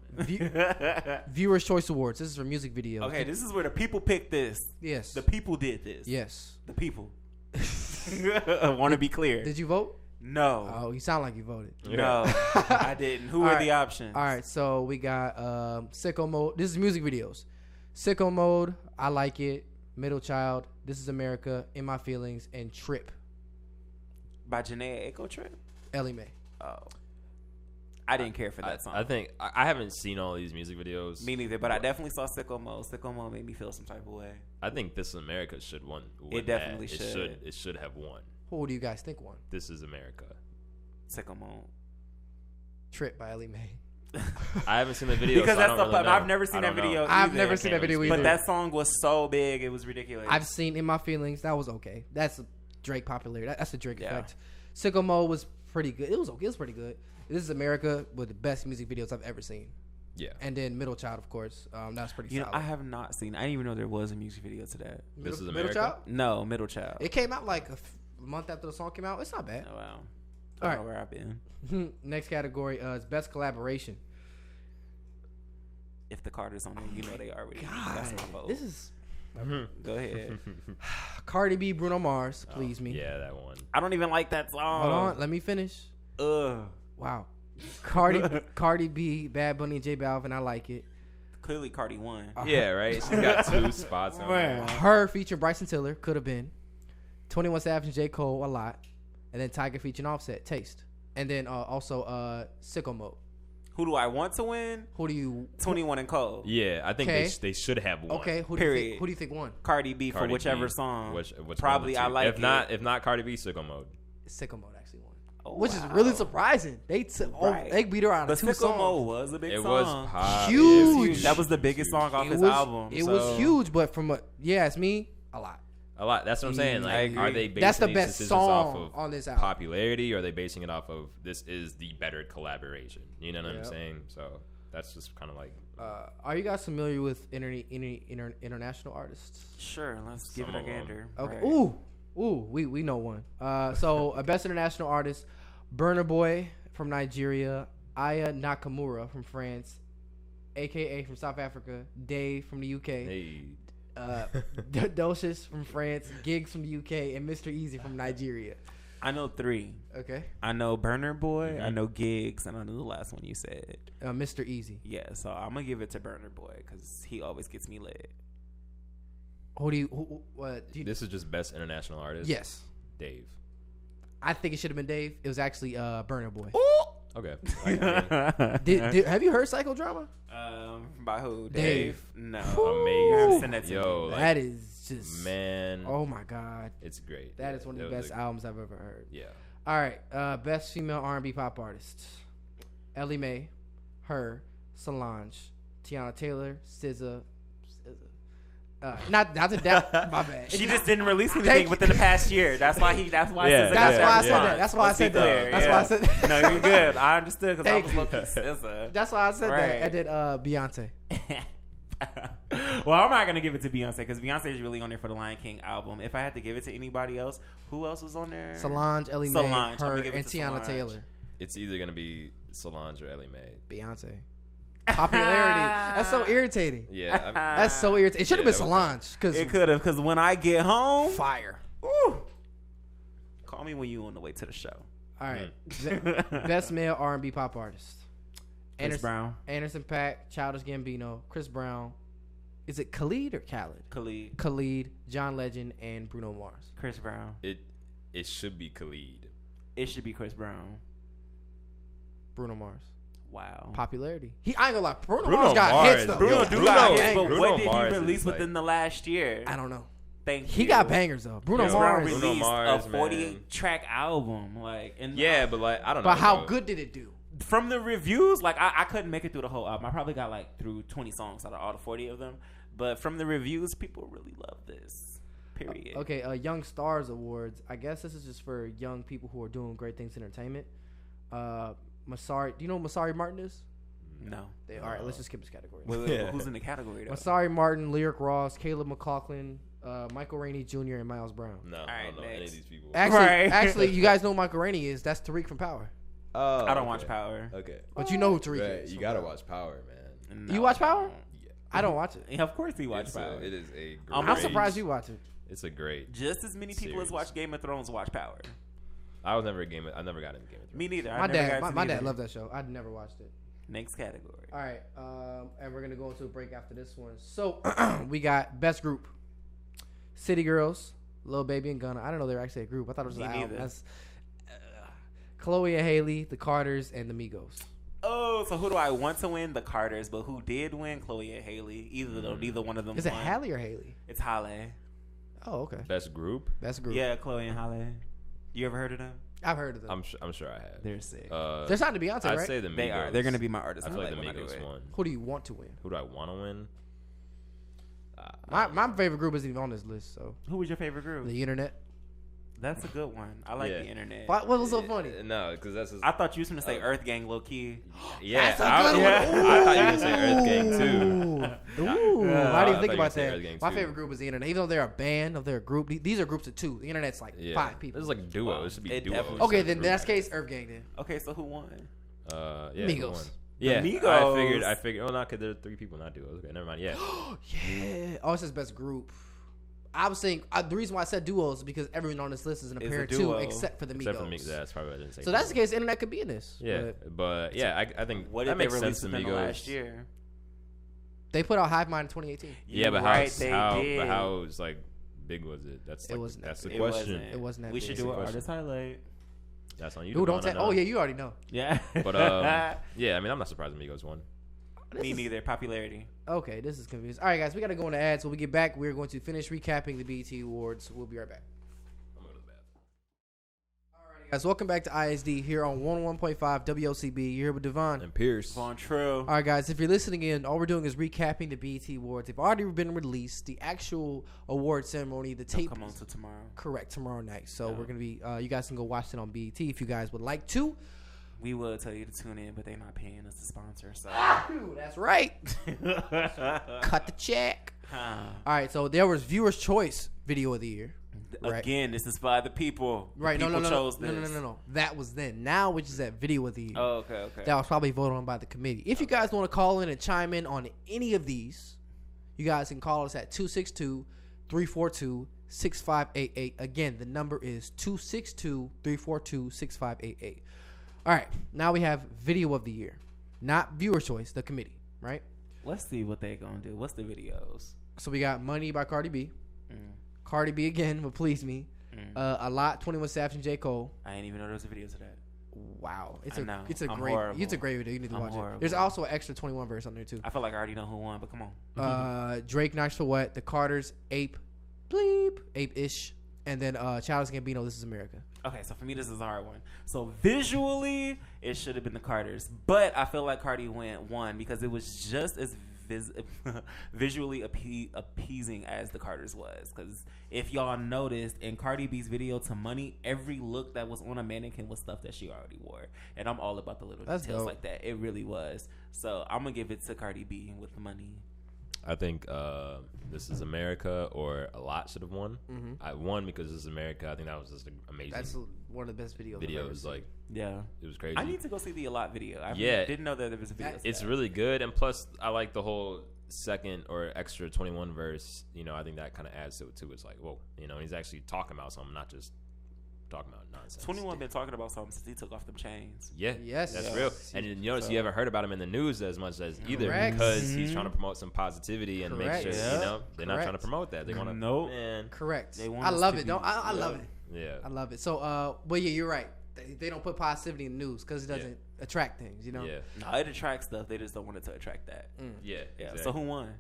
Viewers' Choice Awards. This is for music videos. Okay, this is where the people picked this. Yes. The people did this. Yes. The people. I want to be clear. Did you vote? No. Oh, you sound like you voted. No, I didn't. Who are the options? All right, so we got Sicko Mode. This is music videos. Sicko Mode, I Like It. Middle Child, This Is America, In My Feelings, and Trip. By Janae Aiko Trip? Ellie Mae. Oh. I didn't care for that song. I think I haven't seen all these music videos. Me neither, but I definitely saw Sicko Mode. Sicko Mode made me feel some type of way. I think This Is America should win. It definitely should. It should have won. Who do you guys think won? This Is America. Sicko Mode. Trip by Ellie Mae. I haven't seen the video because that's I've never seen that video. I've never seen that video either. But that song was so big, it was ridiculous. I've seen In My Feelings. That was okay. That's a Drake popularity. That's a Drake effect. Sicko Mode was pretty good. It was okay. It was pretty good. This Is America with the best music videos I've ever seen. Yeah. And then Middle Child, of course. That's pretty solid. I have not seen. I didn't even know there was a music video to that. This Is Middle America? Child? No, Middle Child. It came out like a month after the song came out. It's not bad. Oh, wow. All I don't know where I've been. Next category is best collaboration. If the Carter's on there, you know they already. God, that's my vote. this is. Go ahead. Cardi B, Bruno Mars, Please Me. Yeah, that one. I don't even like that song. Hold on, let me finish. Wow. Cardi B, Bad Bunny, and J Balvin. I like it. Clearly, Cardi won. Yeah, right. She's got 2 spots on there. Her featuring Bryson Tiller could have been. 21 Savage and J Cole a lot, and then Tiger featuring Offset Taste, and then also Sicko Mode. Who do I want to win? Who do you? 21 and Cole. Yeah, I think Okay. they should have won. Okay, who Period. do you think won? Cardi B Cardi for whichever B, song. which Probably one I of the like two. If not Cardi B, Sicko Mode. Sicko Mode actually won, Oh, which is wow. really surprising. They Right. they beat her out But of 2 Sicko Mode songs. was a big It song. was pop. Huge. That was the biggest song off It his was album. it so. was huge, but from it's me a lot. A lot. That's what I'm saying. I Like, agree. are they basing That's the these best decisions song off of on this album. popularity, or are they basing it off of this is the better collaboration? You know what I'm Yep. saying? So that's just kind of like Are you guys familiar with international artists? Sure, let's give it a Some of 'em. gander. Okay. Right. Ooh, we know one. So a best international artist, Burna Boy from Nigeria, Aya Nakamura from France, AKA from South Africa, Dave from the UK, hey, Docious from France, Gigs from the UK, and Mr. Easy from Nigeria. I know 3. Okay. I know Burner Boy, Mhm. I know Gigs, and I know the last one you said. Mr. Easy. Yeah, so I'm gonna give it to Burner Boy because he always gets me lit. Who do you? What? Do you this is just best international artist. yes. Dave. I think it should have been Dave. It was actually Burna Boy. Okay. I Have you heard Psychodrama? By who? Dave. No. Amazing. Send that to Yo, me. like, That is just man, Oh my god, it's great. that is one of the It was best a- albums I've ever heard. Yeah. All right, best female R&B pop artist: Ellie Mae, Her, Solange, Tiana Taylor, SZA. Not to that. My bad. She just didn't release anything Thank within the past year. That's why Yeah. That's why I said that. That's why I Let's be said that. clear, That's yeah. why I said that. No, you're good. I understood because I Thank was you. looking SZA. That's why I said Right. that. And then Beyonce. Well, I'm not gonna give it to Beyonce because Beyonce is really on there for the Lion King album. If I had to give it to anybody else, who else was on there? Solange, Ellie Mae, Solange. I'm Her, gonna give it and to Tiana Solange. Taylor. It's either gonna be Solange or Ellie Mae. Beyonce. Popularity. That's so irritating. Yeah. That's so irritating. It should have Yeah, been that was- Solange because It could have because when I get home, fire. ooh, call me when you on the way to the show. All right. Mm. Best male R&B pop artist: Chris Brown, Anderson .Paak, Childish Gambino, Chris Brown. Is it Khalid or Khaled? Khalid, John Legend, and Bruno Mars. Chris Brown. It should be Khalid. It should be Chris Brown. Bruno Mars. Wow. Popularity. I ain't gonna lie. Bruno Bruno Mars got Mars, hits though. Bruno Yo, do got Bruno- hits, but Bruno what did Mars he is release like- within the last year? I don't know. Thank He you. got bangers though. Bruno Yo, Brown Mars. Bruno released Mars, a man. 48-track album, like, and Yeah, but like I don't know. But how bro. good did it do? from the reviews, like I couldn't make it through the whole album. I probably got like through 20 songs out of all the 40 of them. But from the reviews, people really love this. Period. Okay, Young Stars Awards. I guess this is just for young people who are doing great things in entertainment. Masari, do you know who Masari Martin is? No. All right, let's just skip this category. Wait, Yeah. who's in the category though? Masari Martin, Lyric Ross, Caleb McLaughlin, Michael Rainey Jr., and Miles Brown. No, I right, don't know any next. of these people. Actually, you guys know who Michael Rainey is. That's Tariq from Power. Oh, I don't watch Power. Okay. But you know who Tariq Right, is. you from gotta Power. watch Power, man. You watch Power? Yeah. I don't watch it. Yeah, of course he watch It's Power. it is a great. I'm I'm surprised you watch it. It's a great. Just as many people as Series. watch Game of Thrones watch Power. I was never a game. I never got into Game of Thrones. Me neither. My dad loved that show. I'd never watched it. Next category. All right, and we're gonna go into a break after this one. So we got best group: City Girls, Lil Baby and Gunna. I don't know they're actually a group. I thought it was Me an album. neither. That's Chloe and Haley, the Carters, and the Migos. Oh, so who do I want to win? The Carters, but who did win? Chloe and Haley. Neither one of them. Is it won. Haley or Haley? It's Halle. Oh, okay. Best group. Best group. Yeah, Chloe and Halle. You ever heard of them? I've heard of them. I'm sure I have. They're sick. They're signed to Beyonce, I'd right? say the Migos. They are. They're gonna be my artist. I feel like the when I do Migos it. won. Who do you want to win? Who do I want to win? My favorite group isn't even on this list. So Who was your favorite group? the internet. That's a good one. I like Yeah. the internet. What was so funny? No, because that's. Just, I thought you was gonna say Earth Gang, low key. yeah, That's a I, good yeah, one. I thought you were gonna say Earth Gang too. Ooh, Yeah, I didn't I even thought think you about were saying that. Earth Gang My too. favorite group is the internet. Even though they're a band, of their group, these are groups of two. The internet's like Yeah. 5 people. This is like a duo. It should be It duo. definitely Okay, instead then of in that group. case, Earth Gang then. Okay, so who won? Yeah, Migos. who won? Yeah, Migos. I figured. Oh no, because there are 3 people not duos. Okay, never mind. Yeah, Yeah. Oh, it says best group. I was saying the reason why I said duos is because everyone on this list is in a pair of two, except for the Migos. Except for the Migos, that's probably what I didn't say. So that's the case. The internet could be in this. Yeah, but yeah, I think What that did they makes release sense to within Migos. the last year? They put out Hive Mind in 2018. Yeah, but did. how like big was it? That's like, wasn't that's that the big. question. It wasn't that We big. should do an artist highlight. That's on you. Ooh, don't Devon, say. Oh yeah, you already know. Yeah. But yeah, I mean, I'm not surprised Migos won. Me neither. Popularity. Okay, this is confusing. All right, guys, we got to go into ads. When we get back, we're going to finish recapping the BET Awards. We'll be right back. I'm going to the bathroom. All right, guys, welcome back to ISD here on 101.5 WOCB. You're here with Devon. And Pierce. Vontrell. All right, guys, if you're listening in, all we're doing is recapping the BET Awards. They've already been released. The actual award ceremony, the tape. Come on to tomorrow. Correct, tomorrow night. So we're going to be, you guys can go watch it on BET if you guys would like to. We will tell you to tune in, but they're not paying us to sponsor. So That's right. Cut the check. All right, so there was Viewer's Choice Video of the Year. Right. Again, this is by the people. The Right, people no. chose this. No. That was then. Now, which is that Video of the Year. Oh, okay. That was probably voted on by the committee. If you guys want to call in and chime in on any of these, you guys can call us at 262-342-6588. Again, the number is 262-342-6588. All right, now we have Video of the Year. Not Viewer Choice, the committee, right? Let's see what they're going to do. What's the videos? So we got Money by Cardi B. Cardi B again will Please Me. A Lot, 21 Savage and J. Cole. I didn't even know there was a video to that. Wow. It's I a know. it's a I'm great horrible. it's a great video. You need to I'm watch horrible. it. There's also an extra 21 verse on there too. I feel like I already know who won, but come on. Drake, Nice for What, The Carters, Ape-ish, and then Childish Gambino, This Is America. Okay, so for me, this is a hard one. So visually, it should have been the Carters, but I feel like Cardi won because it was just as visually appeasing as the Carters was. Because if y'all noticed in Cardi B's video to Money, every look that was on a mannequin was stuff that she already wore, and I'm all about the little That's details dope. like that. It really was. So I'm gonna give it to Cardi B with the Money. I think This Is America or A Lot should have won. I won because This Is America. I think that was just an amazing. That's one of the best videos. I've ever videos. seen. Like Yeah, it was crazy. I need to go see the A Lot video. I Yeah. didn't know that there was a video. It's really good, and plus I like the whole second or extra 21 verse. You know, I think that kind of adds to it too. It's like, whoa, you know, he's actually talking about something, not just talking about nonsense. 21 been talking about something since he took off them chains. Yeah, Yes. that's Yes. real. And you notice you haven't heard about him in the news as much as either Correct. because he's trying to promote some positivity and Correct. make sure Yeah. you know they're not Correct. trying to promote that. They want to Nope. man. Correct. They want I us love to it. be- Don't I love it. Yeah, I love it. So, but yeah, you're right. They don't put positivity in the news because it doesn't attract things. You know. yeah, No, it attracts stuff. They just don't want it to attract that. yeah. Yeah. Exactly. So who won?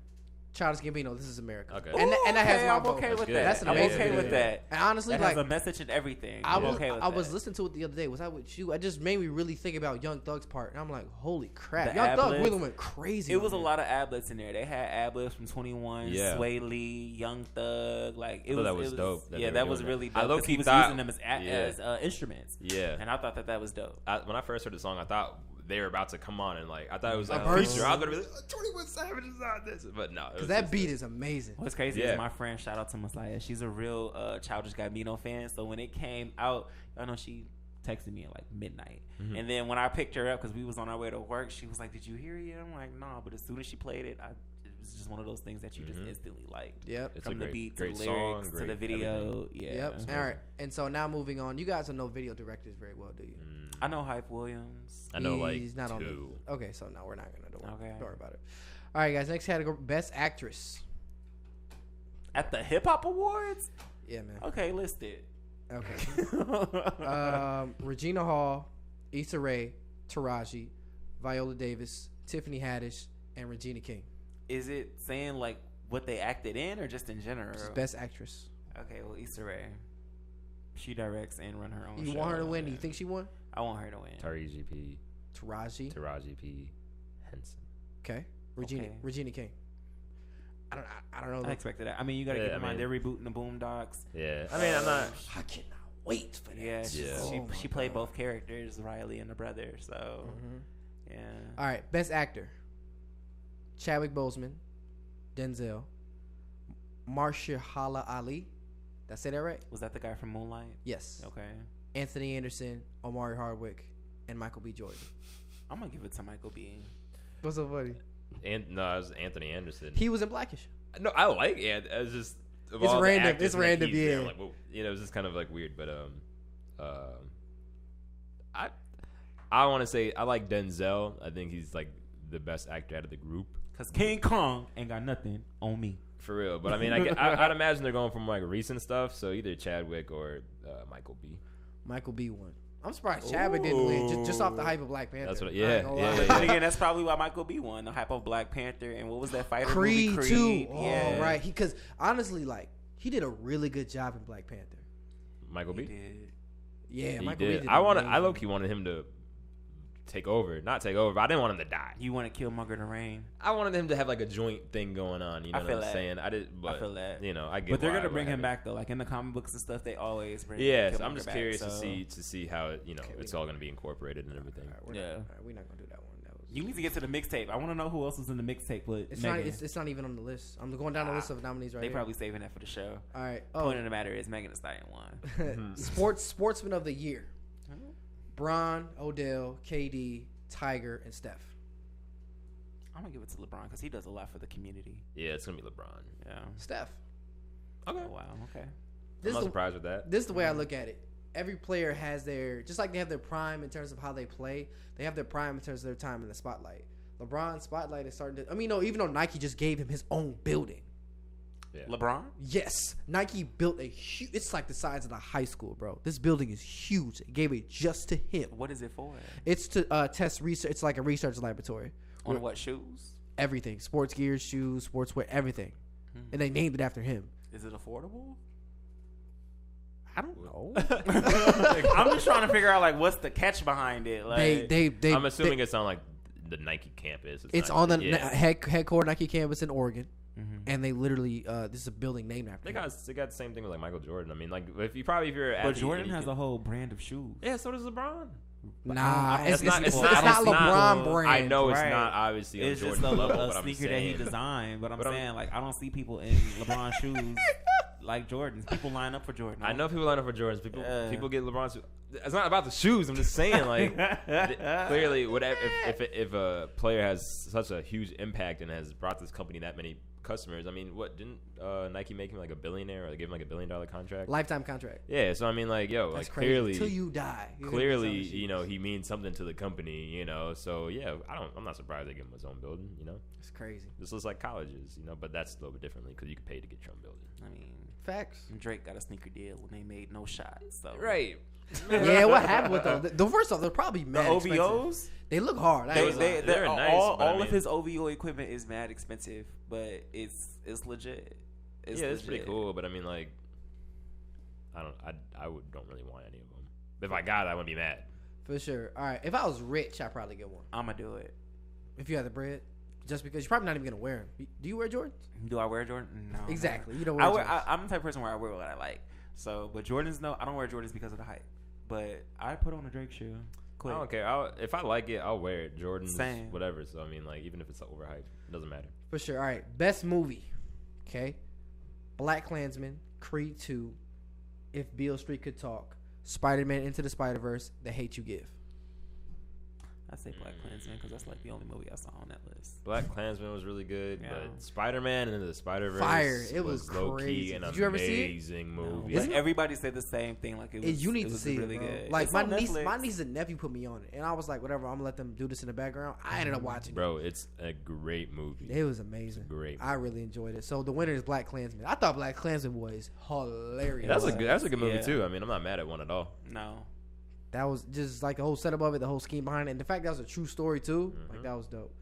Childish Gambino, This Is America. Okay. And that has my I'm vote. okay with good. that. That's an I'm amazing okay video. with that. And honestly, That like has a message and everything. I I'm was, okay with I that. was listening to it the other day. Was I with you? I just made me really think about Young Thug's part, and I'm like, holy crap! The Young Thug ad-libs. really went crazy. It on was a there. lot of ad-libs in there. They had ad-libs from 21, Yeah. Sway Lee, Young Thug. Like I thought that was dope that Yeah, they that were was doing that. really I dope. 'cause low-key he was thought- using them as instruments. Yeah. And I thought that was dope. When I first heard the song, I thought they were about to come on and like I thought it was like A a verse? feature. I was gonna be like 21 Savage is on this, but no, Because that beat is amazing. What's crazy Yeah. is my friend, shout out to Messiah, she's a real Childish Gambino fan. So when it came out, I know she texted me at like midnight. And then when I picked her up, because we was on our way to work, she was like, "Did you hear it?" I'm like, "No," but as soon as she played it, it was just one of those things that you just instantly liked. Yep. It's From a the great, beat to great the lyrics song, to the great video. everything. Yeah. Yep. All right. And so now moving on. You guys don't know video directors very well, do you? I know Hype Williams. I know like He's not on two. the. Okay, so no, we're not gonna do it. Okay. Don't worry about it. All right, guys. Next category: Best Actress. At the Hip Hop Awards? Yeah, man. Okay, list it. Okay. Regina Hall, Issa Rae, Taraji, Viola Davis, Tiffany Haddish, and Regina King. Is it saying like what they acted in or just in general? Just Best Actress. Okay, well, Issa Rae. She directs and run her own You show. want her to win? Do you think she won? I want her to win. Taraji P. Taraji. P. Henson. Okay. Regina King. I don't know. I expected that. I mean, you got to keep in mind they're rebooting the Boondocks. Yeah, I mean, I'm not. I cannot wait for that. Yeah, Yeah. she played both characters, Riley and the brother. So, yeah. All right. Best Actor. Chadwick Boseman, Denzel, Mahershala Ali. Did I say that right? Was that the guy from Moonlight? Yes. Okay. Anthony Anderson, Omari Hardwick, and Michael B. Jordan. I'm gonna give it to Michael B. What's so funny? No, it was Anthony Anderson. He was in Blackish. No, I like Ant. I was just of It's all the random. actors It's in that, random, he's there. yeah. I'm like, whoa. You know, it's just kind of like weird, but I want to say I like Denzel. I think he's like the best actor out of the group. Cause King Kong ain't got nothing on me. For real, but I mean, I'd imagine they're going from like recent stuff, so either Chadwick or Michael B. Michael B. won. I'm surprised Chadwick didn't win just off the hype of Black Panther. That's what. I Yeah, ain't gonna lie. But again, that's probably why Michael B won. The hype of Black Panther and what was that fighter Creed movie? too. Yeah. Oh, right. Because honestly, like he did a really good job in Black Panther. Michael He B. did. Yeah, He Michael did. B. Did I amazing. low-key wanted him to take over, not take over, but I didn't want him to die. You want to kill Munger the Rain? I wanted him to have like a joint thing going on. You know I what feel I'm that. saying? I did, but I feel that. you know, I get. But they're why gonna bring I him had back though. Like in the comic books and stuff, they always bring. it. Yes, Killmonger I'm just back, curious so- to see how it, you know, it's all gonna be incorporated and everything. All right, we're not gonna do that one. That was. You need to get to the mixtape. I want to know who else was in the mixtape. But It's not. It's not even on the list. I'm going down the list of nominees right they here. probably saving that for the show. All right. Point of the matter is Megan Thee Stallion won. Sportsman of the year: Bron, Odell, KD, Tiger, and Steph. I'm gonna give it to LeBron because he does a lot for the community. Yeah, it's gonna be LeBron. Yeah. Steph. Okay, Oh, wow. Okay. I'm This not is the, surprised with that. this is the way I look at it. Every player has their, just like they have their prime in terms of how they play, they have their prime in terms of their time in the spotlight. LeBron's spotlight is starting to, I mean, no, even though Nike just gave him his own building. Yeah. LeBron? Yes, Nike built a huge, it's like the size of the high school, bro. This building is huge. They gave it just to him. What is it for? It's to test research. It's like a research laboratory. On what shoes? Everything. Sports gear, shoes, sportswear, everything. And they named it after him. Is it affordable? I don't know. I'm just trying to figure out like what's the catch behind it. Like they I'm assuming it's on like the Nike campus. It's not- on the yeah. headquarter Nike campus in Oregon, and they literally this is a building named after. They him. got the same thing with like Michael Jordan. I mean, like if you're an but athlete Jordan and you has can- a whole brand of shoes. yeah, so does LeBron. Nah, it's not- not it's not LeBron brand. I know it's Right. not obviously on It's just Jordan's a, level, a but I'm sneaker saying. that he designed. But I'm But I'm- saying like I don't see people in LeBron shoes like Jordans. People line up for Jordan. I know people line up for Jordans. Yeah. People get LeBron's. It's not about the shoes. I'm just saying, like, clearly, whatever. If a player has such a huge impact and has brought this company that many customers, I mean, what didn't Nike make him like a billionaire or give him like $1 billion contract? Lifetime contract. Yeah. So I mean, like, yo, That's like crazy. clearly, Till you die. You're gonna clearly, be selling you know, shoes. he means something to the company, you know. So yeah, I'm not surprised they give him his own building, you know. It's crazy. This looks like colleges, you know, but that's a little bit differently because you can pay to get your own building. I mean, Facts. Drake got a sneaker deal when they made no shots. So Right. Yeah, what happened with them? The first off, they're probably the mad expensive. OVOs. They look hard. I ain't gonna lie. they're nice, all but I of mean- his OVO equipment is mad expensive, but it's legit. It's pretty legit. cool, but I mean, like, I don't really want any of them. If I got it, I wouldn't be mad. For sure. All right. If I was rich, I'd probably get one. I'ma do it. If you had the bread, just because you're probably not even gonna wear them. Do you wear Jordans? Do I wear Jordan? No. Exactly. You don't wear Jordans. I'm the type of person where I wear what I like. So, but Jordans, no, I don't wear Jordans because of the hype. But I put on a Drake shoe. Quick. I don't care. If I like it, I'll wear it. Jordans, Same. whatever. So I mean, like, even if it's overhyped, it doesn't matter. For sure. All right. Best movie. Okay. Black Klansman, Creed 2, If Beale Street Could Talk, Spider-Man Into the Spider-Verse, The Hate You Give. I'd say Black Klansman because that's like the only movie I saw on that list. Black Klansman was really good, Yeah. but Spider-Man and the Spider-Verse Fire. It was low crazy. key and Did you ever see it? amazing No, movie. but everybody said the same thing. Like it was. You need it to was see really it, bro. good. Like It's my on niece Netflix. and nephew put me on it, and I was like, whatever, I'm gonna let them do this in the background. I ended up watching Bro, it's a great movie. it. It was amazing. Great. I really enjoyed it. So the winner is Black Klansman. I thought Black Klansman was hilarious. That's a good movie Yeah. too. I mean, I'm not mad at one at all. No. That was just like the whole setup of it, the whole scheme behind it, and the fact that was a true story too. Mm-hmm. Like that was dope.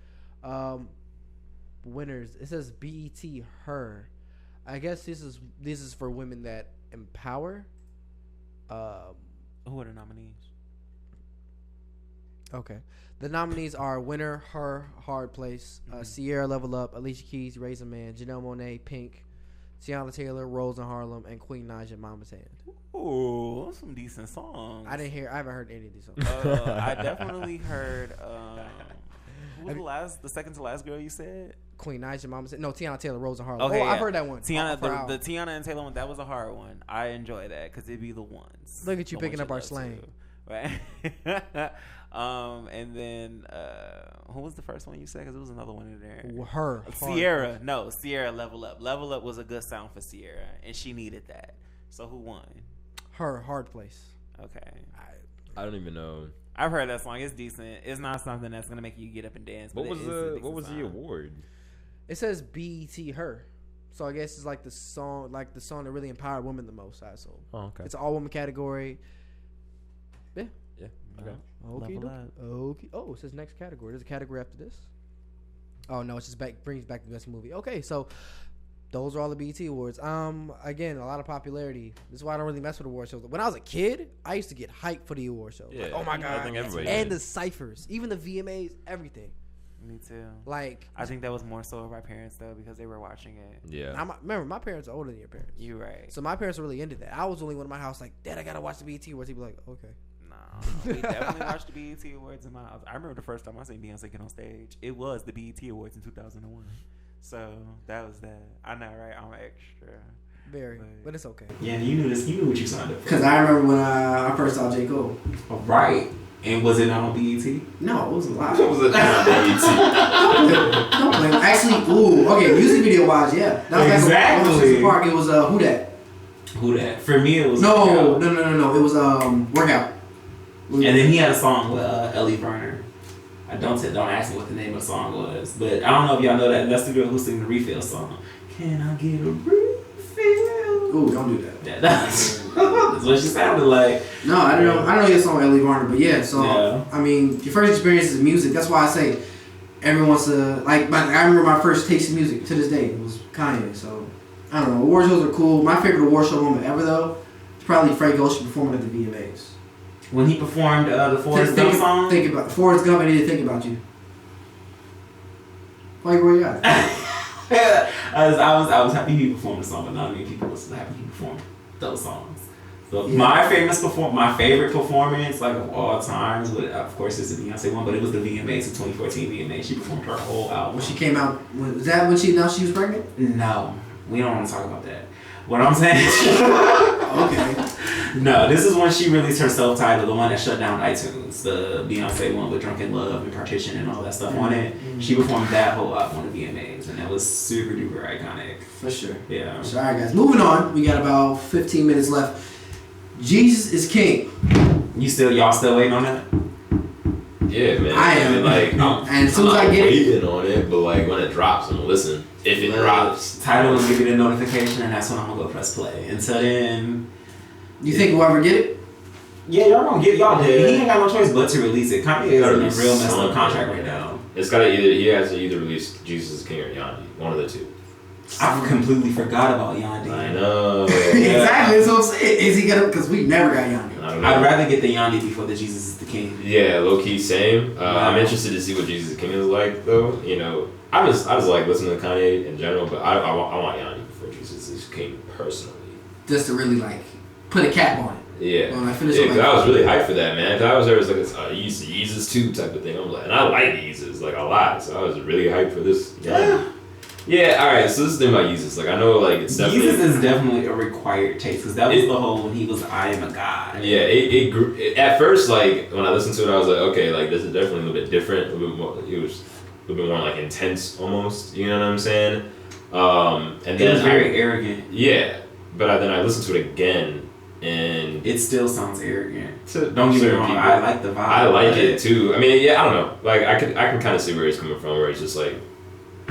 Winners. It says BET Her. I guess this is for women that empower. Who are the nominees? Okay. The nominees are Winner, Her, Hard Place, Sierra Level Up, Alicia Keys, Raise a Man, Janelle Monáe, Pink, Tiana Taylor, Rose in Harlem, and Queen Naija, Mama's Hand. Ooh, some decent songs. I haven't heard any of these songs. I definitely heard. Who was the second to last girl you said? Queen Naija, Mama's Hand. No, Tiana Taylor, Rose in Harlem. Okay, I've yeah. heard that one. Tiana, Off her album. the Tiana and Taylor one, that was a hard one. I enjoy that because it'd be the ones. Look at you the picking ones up our love slang. to. And then who was the first one you said? Because there was another one in there. Her. Sierra. No, Sierra. Level Up. Level Up was a good sound for Sierra, and she needed that. So who won? Her. Hard Place. Okay. I don't even know. I've heard that song. It's decent. It's not something that's gonna make you get up and dance. What was the award? It says BET Her. So I guess it's like the song that really empowered women the most, I assume. Oh, okay. It's an all woman category. Yeah. Yeah. Okay. Okay. Oh, it says next category. There's a category after this. Oh no, it's just brings back the best movie. Okay, so those are all the BET awards. Again, a lot of popularity. This is why I don't really mess with award shows. When I was a kid, I used to get hyped for the award shows. Yeah, like, oh my god! I think everybody and did. the ciphers, even the VMAs, everything. Me too. Like, I think that was more so of our parents though, because they were watching it. Yeah. remember, my parents are older than your parents. You're right. So my parents were really into that. I was the only one in my house like, Dad, I gotta watch the BET awards. He'd be like, okay. No, we definitely watched the BET Awards in my house. I remember the first time I seen Beyonce get on stage. It was the BET Awards in 2001. So that was that. I know, right? I'm extra. Very, but it's okay. Yeah, you knew this. You knew what you signed up for. Because I remember when I first saw J. Cole. Oh, right. And was it not on BET? No, it wasn't live. What was it? Don't blame. Actually, okay, music video wise, yeah. That was Exactly. Back in Park. It was Who Dat? Who that? For me, it was No. It was Workout. And then he had a song with Ellie Varner. Don't ask me what the name of the song was, but I don't know if y'all know that. That's the girl who sing the Refill song. Can I get a refill? Ooh, don't do that. Yeah, that's what she sounded like. No, I don't know. I don't know your song Ellie Varner, but yeah. So Yeah. I mean, your first experience is music. That's why I say everyone wants to like. I remember my first taste of music to this day was Kanye. So I don't know. Award shows are cool. My favorite award show moment ever though is probably Frank Ocean performing at the VMAs. When he performed the Forrest Gump song. Think about Forrest Gump. I need to think about you. Like where you at? I was happy he performed the song, but not many people was happy he performed those songs. So Yeah. my favorite performance, like of all times, would of course is the Beyonce one, but it was the VMAs, the 2014 VMAs. She performed her whole album. When she came out, was that when she announced she was pregnant? No, we don't want to talk about that. What I'm saying. Okay. No, this is when she released her self-titled, the one that shut down iTunes, the Beyonce one with Drunken Love and Partition and all that stuff on it. She performed that whole album on the VMAs, and that was super duper iconic. For sure. Yeah. So, all right, guys. Moving on. We got about 15 minutes left. Jesus is King. Y'all still waiting on that? Yeah, man. I am. mean, like, And as soon as I get it, waiting on it, but like when it drops, I'm gonna listen. If it drops, Title will give you the notification, and that's when I'm gonna go press play. Until then, you think we'll ever get it? yeah, y'all gonna get y'all did. He ain't got no choice but to release it. Kanye is in a gotta real be messed up something, contract right now. it's gotta he has to either release Jesus is King or Yandi, one of the two. I completely forgot about Yandi. I know. Exactly. That's what I'm saying. Is he gonna? Because we never got Yandi. I don't know. I'd rather get the Yandi before the Jesus is the King. Yeah, low key, same. Wow. I'm interested to see what Jesus is King is like, though. You know, I just like listening to Kanye in general, but I want Yandi before Jesus is King personally. Just to really like put a cap on it. Yeah, When I finish yeah, with, because like, I was really hyped for that, man. Cause I was there as like a Yeezus 2 type of thing. I'm like, and I like Yeezus like a lot, so I was really hyped for this. Yeah. All right. So this is the thing about Yeezus. Like I know, like it's definitely Jesus is definitely a required taste because that was the whole when he was I am a god. Yeah, it grew. At first, like when I listened to it, I was like, okay, like this is definitely a little bit different. A little bit more. It was a little bit more like intense, almost. You know what I'm saying? And It then was very arrogant. Yeah, but then I listened to it again, and It still sounds arrogant. to Don't get me certain wrong, people, I like the vibe. I like but it too. I mean, yeah, I don't know. Like I can kind of see where he's coming from. Where he's just like,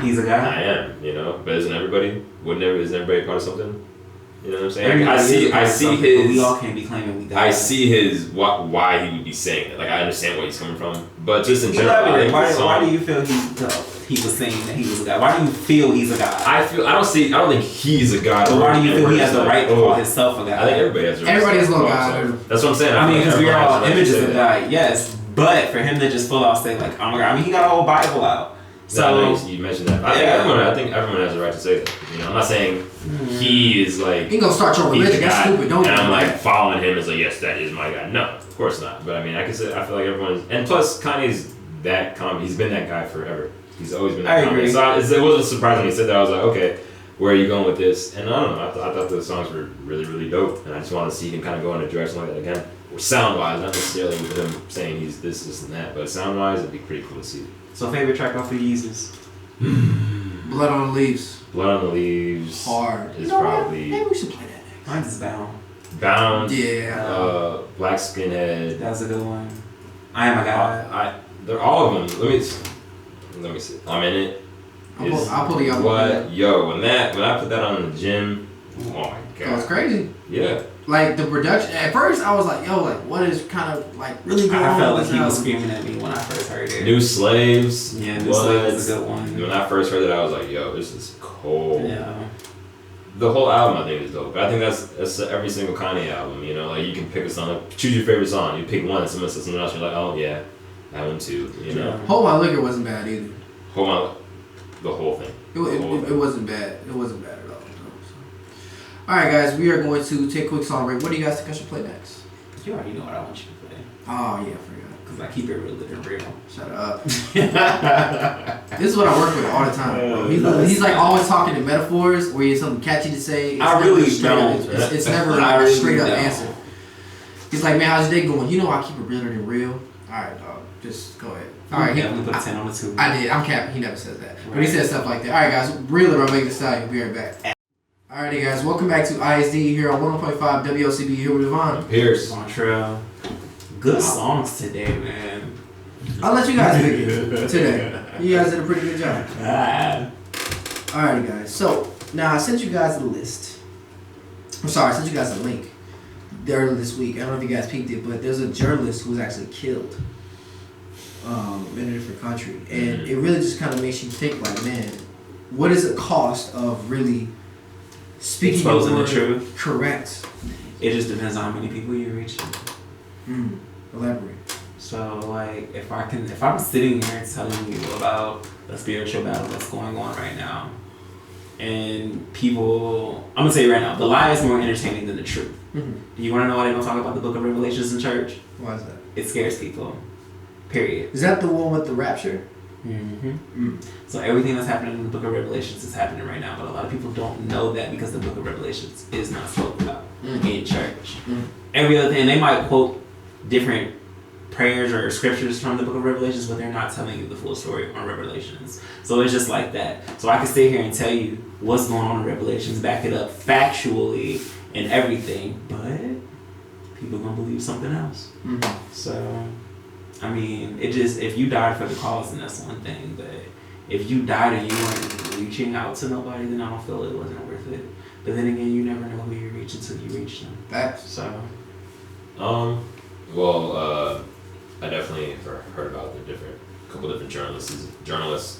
He's a I guy. am, you know. But isn't everybody? Isn't everybody part of something? You know what I'm saying? Everybody I is see a part of something, but his. we all can't be claiming we got I it. see his why he would be saying it. Like I understand where he's coming from, but just in general, I Elaborate. think Why, the song, why do you feel he was saying that he was a guy? Why do you feel he's a guy? I don't think he's a god. But why do you feel he has the right to call his? himself a guy? I think everybody has the right. Everybody has a little Oh, god. sorry. That's what I'm saying. I mean, think because we are everyone all has the right to images say of that. God, yes. But for him to just full out say like, oh my god, I mean, he got a whole Bible out. So So you mentioned that. I think everyone has the right to say that. You know, I'm not saying he is like. You ain't gonna start your He's religion. the That's guy, stupid. Don't and do I'm that. like following him as like, yes, that is my guy. No, of course not. But I mean, I feel like everyone's, and plus Kanye's that calm. He's been that guy forever. He's always been that I calm. agree. So it wasn't surprising when he said that. I was like, okay, where are you going with this? And I don't know. I thought the songs were really, really dope, and I just wanted to see him kind of go in a direction like that again. sound wise, not necessarily with him saying he's this, and that, but sound wise, it'd be pretty cool to see. So favorite track off of Yeezus? Blood on the Leaves. Blood on the Leaves. Hard. Is probably. Maybe we should play that next. Mine's is Bound. Bound. Yeah. Black Skinhead. That's a good one. I Am a God. They're all of them. Let me see. I'm in it. I'll pull the album. What? Yo, when I put that on in the gym, oh my god. That was crazy. Yeah. Like the production. At first, I was like, "Yo, like what is kind of like really going on?" I felt like with he this was album? screaming at me when I first heard it. New Slaves. Yeah, New Slaves is a good one. When I first heard it, I was like, "Yo, this is cold." Yeah. The whole album, I think, is dope. But I think that's every single Kanye album. You know, like you can pick a song, choose your favorite song. You pick one, and someone says something else, you're like, "Oh yeah, that one too." You know. Hold My Liquor wasn't bad either. Hold on, the whole thing. It wasn't bad. It wasn't bad at all. All right, guys, we are going to take a quick song break. What do you guys think I should play next? You already know what I want you to play. Oh yeah, I forgot. Because I keep it real and real. Shut up. This is what I work with all the time. Bro. He's like always talking in metaphors where he has something catchy to say. It's I never really straight don't. up- It's never like I a really straight up don't. answer. He's like, man, how's your day going? You know I keep it realer than real. All right, dog. Just go ahead. All right, He definitely put a 10 on the 2. I did. I'm capping. He never says that. But he says stuff like that. All right, guys. Realer on Make the Stallion. We'll be right back. Alrighty, guys. Welcome back to ISD here on 101.5 WLCB here with Devon. Pierce. Vontrell. Good songs today, man. I'll let you guys pick it today. You guys did a pretty good job. Alrighty, guys. So, now I sent you guys a list. I'm sorry, I sent you guys a link earlier this week. I don't know if you guys peeked it, but there's a journalist who was actually killed in a different country. And it really just kind of makes you think, like, man, what is the cost of really speaking Exposing your the word? truth. Correct. It just depends on how many people you reach. Elaborate. So, like, if I'm sitting here telling you about a spiritual battle that's going on right now, and people, I'm gonna say right now, the lie is more entertaining than the truth. You want to know why they don't talk about the Book of Revelations in church? Why is that? It scares people. Period. Is that the one with the rapture? So everything that's happening in the Book of Revelations is happening right now, but a lot of people don't know that because the Book of Revelations is not spoken about in church. Every other thing, they might quote different prayers or scriptures from the Book of Revelations, but they're not telling you the full story on Revelations. So it's just like that. So I can sit here and tell you what's going on in Revelations, back it up factually and everything, but people gonna believe something else. So, I mean, it just, if you died for the cause, then that's one thing, but if you died and you weren't reaching out to nobody, then I don't feel it wasn't worth it. But then again, you never know who you reach until you reach them. Facts. So, Well, I definitely heard about the couple different journalists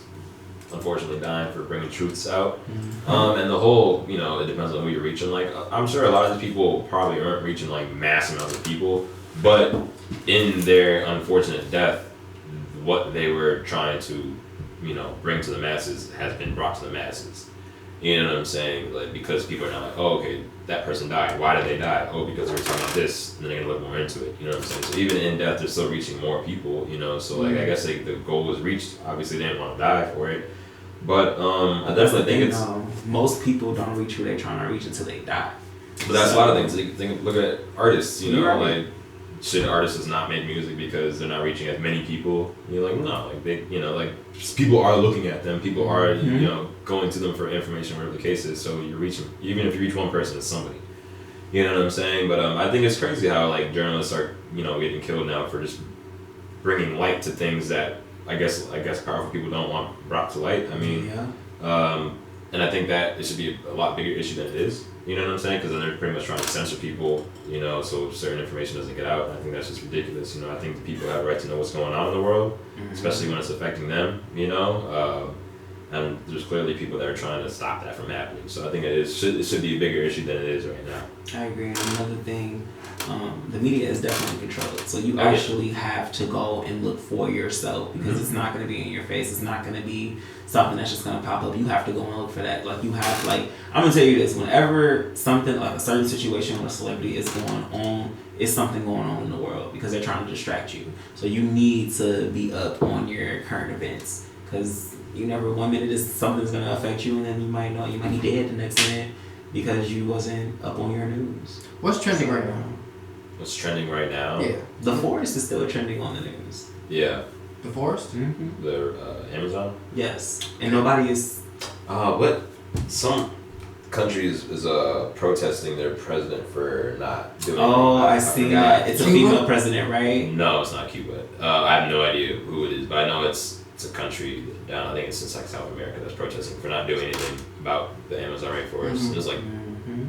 unfortunately dying for bringing truths out. And the whole, it depends on who you're reaching. Like, I'm sure a lot of the people probably aren't reaching like mass amounts of people, but in their unfortunate death, what they were trying to, bring to the masses has been brought to the masses. You know what I'm saying? Like, because people are not like, oh, okay, that person died. Why did they die? Oh, because they were talking about this, and then they're gonna look more into it. You know what I'm saying? So even in death, they're still reaching more people. So like, I guess the goal was reached. Obviously, they didn't want to die for it, but I definitely think it's. most people don't reach who they're trying to reach until they die. But that's a lot of things. Like, look at artists. Right. Like, should artists just not make music because they're not reaching as many people? You're like, no, like they, like people are looking at them. People are, going to them for information, whatever the case is. So you're reaching, even if you reach one person, it's somebody. You know what I'm saying? But I think it's crazy how like journalists are, getting killed now for just bringing light to things that I guess powerful people don't want brought to light. I mean, and I think that it should be a lot bigger issue than it is. You know what I'm saying? Because then they're pretty much trying to censor people, so certain information doesn't get out. And I think that's just ridiculous. I think the people have a right to know what's going on in the world, especially when it's affecting them, and there's clearly people that are trying to stop that from happening. So I think it should be a bigger issue than it is right now. I agree. And another thing, the media is definitely controlled. So you actually have to go and look for yourself because it's not going to be in your face. It's not going to be something that's just going to pop up. You have to go and look for that. Like, you have, like, I'm going to tell you this. Whenever something, like a certain situation with a celebrity is going on, it's something going on in the world because they're trying to distract you. So you need to be up on your current events because you never, 1 minute something's going to affect you and then you might be dead the next minute because you wasn't up on your news. What's trending right now? What's trending right now? Yeah. The Forest is still trending on the news. Yeah. The Forest? Mm-hmm. The Amazon? Yes. And nobody is... What? Some countries is protesting their president for not doing I see that. It's a Cuba? female president, right? No, it's not Cuba. I have no idea who it is, but I know it's a country down, I think it's in like South America, that's protesting for not doing anything about the Amazon rainforest. Mhm. There's like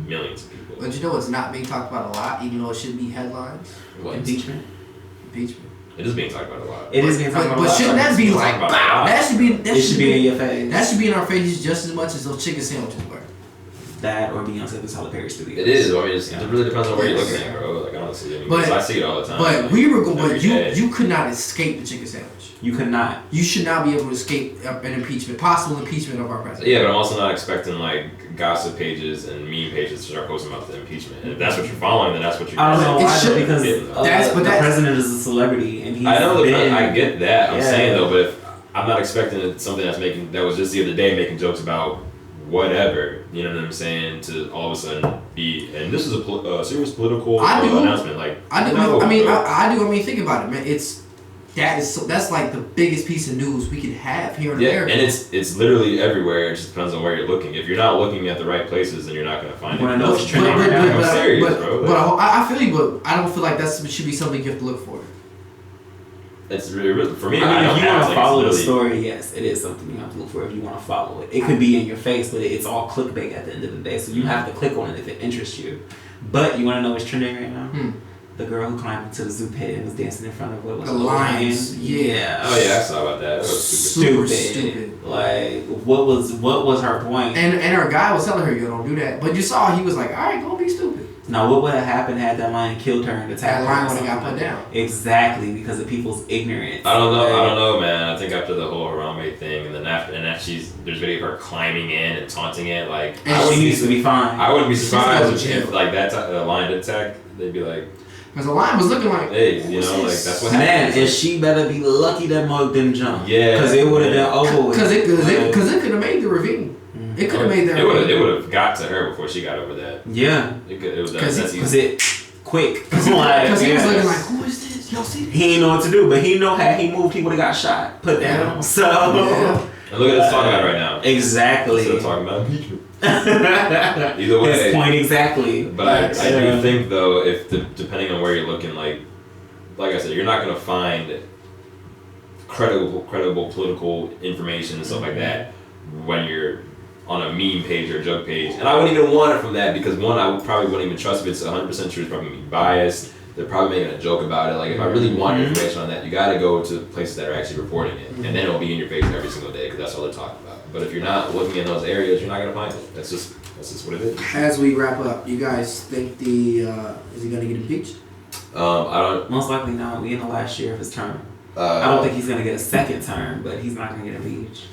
millions of people. But you know what's not being talked about a lot, even though it should be headlines? What? Impeachment. Impeachment. It is being talked about a lot. It is being talked about a But lot. shouldn't that be It's like, talked about a lot. that should be, It should be in your face. that should be in our faces just as much as those chicken sandwiches were. That or Beyonce the Tyler Perry studio. It is. I mean, it really depends on where you're Yes. looking at, bro. Like honestly, I mean, But- 'cause I see it all the time. But like, we were going, every but day. you could not escape the chicken sandwich. You could not. You should not be able to escape an impeachment, possible impeachment of our president. Yeah, but I'm also not expecting like gossip pages and meme pages to start posting about the impeachment. And if that's what you're following, then that's what you're. I don't know It why, should- though, because the president is a celebrity and he's I know been, I get that. I'm Yeah. saying though, but if I'm not expecting something that was just the other day making jokes about whatever, you know what I'm saying, to all of a sudden be, and this is a serious political I do. announcement. Like I do. no, I mean, bro. I do. I mean, think about it, man. That's like the biggest piece of news we could have here in Yeah, America. and it's literally everywhere. It just depends on where you're looking. If you're not looking at the right places, then you're not gonna find Wanna it. know what's But- trending but- right now? I'm serious, but, bro. but Like, I feel you, but I don't feel like that should be something you have to look for. it's really for me. I mean, don't if you have, want to like, follow the it's literally- story, yes, it is something you have to look for if you want to follow it. It could be in your face, but it's all clickbait at the end of the day, so you have to click on it if it interests you. But you want to know what's trending right now? The girl who climbed into the zoo pit and was dancing in front of what was The it, a lion? lions, yeah. Oh yeah, I saw about that. That was Super stupid. stupid. Like, what was her point? And our guy was telling her, "You don't do that." But you saw he was like, "All right, don't be stupid." Now, what would have happened had that lion killed her and attacked That her? lion or would have got something put like down. that? Exactly, because of people's ignorance. I don't know. Like, I don't know, man. I think after the whole Harambe thing, and then there's video of her climbing in and taunting it. Like And I She wouldn't needs to be fine. I wouldn't be She's surprised going if, to jail. like that lion did attack. They'd be like, Because the lion was looking like, hey, you know, like that's what Man, happens. and she better be lucky that mug didn't jump. Yeah. Because it would have been over with. because it Like, could have made the ravine. It could have made that. It would ravine. have got to her before she got over that. yeah. It was Because that's Because easy. it quick. Because he was yeah. looking like, "Who is this? Y'all see this?" He didn't know what to do, but he know had he moved, he would have got shot, put down. So Yeah. And look at us talking about it right now. exactly. Instead of talking about impeachment. Either His way. point exactly. But I do think though, if depending on where you're looking, like I said, you're not gonna find credible political information and stuff like that when you're on a meme page or a joke page. And I wouldn't even want it from that because one, I probably wouldn't even trust if it's 100% true. It's probably gonna be biased. They're probably making a joke about it. Like if I really want information on that, you got to go to places that are actually reporting it, and then it'll be in your face every single day because that's all they're talking about. But if you're not looking in those areas, you're not gonna find it. That's just what it is. As we wrap up, you guys think is he gonna get impeached? I don't. Most likely not. We in the last year of his term. I I don't think he's gonna get a second term, but he's not gonna get impeached.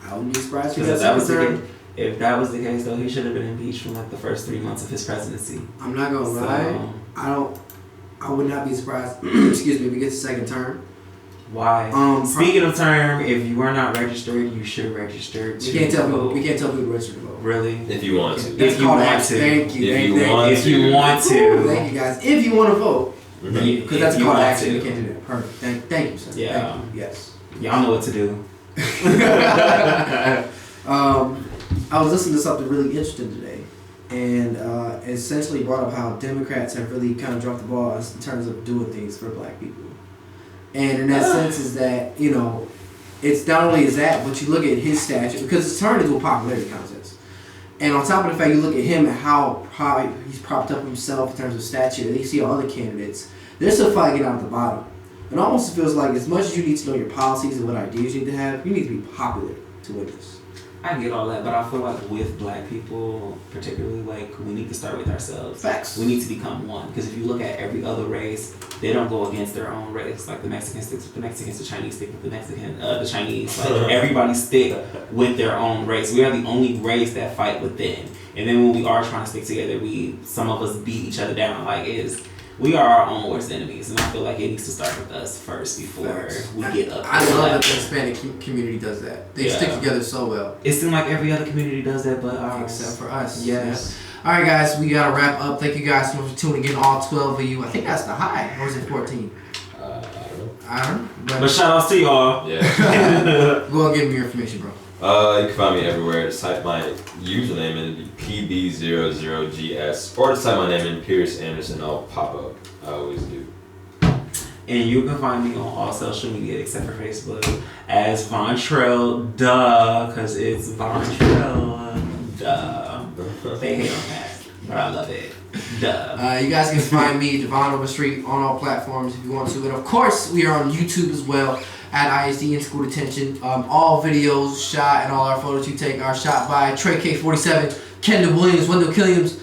I wouldn't be surprised if he Because got if that was second the term. case, if that was the case, though, he should have been impeached from like the first 3 months of his presidency. I'm not gonna lie. So, I would not be surprised. Excuse me, if he gets a second term. why? Speaking of term, if you are not registered, you should register to We can't tell vote. people. We can't tell people to register to vote. Really? if you want to. That's If you called want action. to. Thank you. If Thank you you. want If you want Woo, to. thank you guys. If you want to vote, Mhm. because If that's you called want action. to. You can't do that. Perfect. Thank you, sir. Yeah. Thank you. Yes. Y'all know what to do. I was listening to something really interesting today, and essentially brought up how Democrats have really kind of dropped the ball in terms of doing things for Black people. And in that sense, is that it's not only is that, but you look at his stature because it's turned into a popularity contest. And on top of the fact, you look at him and how he's propped up himself in terms of stature, and you see all other candidates. They're still fighting it out at the bottom. It almost feels like as much as you need to know your policies and what ideas you need to have, you need to be popular to win this. I get all that, but I feel like with Black people, particularly, like we need to start with ourselves. Facts. We need to become one. Because if you look at every other race, they don't go against their own race. Like the Mexicans stick with the Mexicans, the Chinese stick with the Chinese. Like everybody stick with their own race. We are the only race that fight within. And then when we are trying to stick together, some of us beat each other down. Like we are our own worst enemies, and I feel like it needs to start with us first before we get up. I to love that that. the Hispanic community does that. They Yeah. stick together so well. It seems like every other community does that, but ours. Except for us. Yes. All right, guys, we gotta wrap up. Thank you guys so much for tuning in, all 12 of you. I think that's the high, or is it 14? I don't know. But shout outs to y'all. Yeah. Go and give me your information, bro. You can find me everywhere. Just type my username in PB00GS, or just type my name in Pierce Anderson. I'll pop up. I always do. And you can find me on all social media except for Facebook as Vontrell, because it's Vontrell, They hate on that, but I love it. You guys can find me, Devonn Overstreet, on all platforms if you want to. And of course, we are on YouTube as well at ISD in School Detention. All videos shot and all our photos you take are shot by Trey K47, Kendall Williams, WendallKilliams.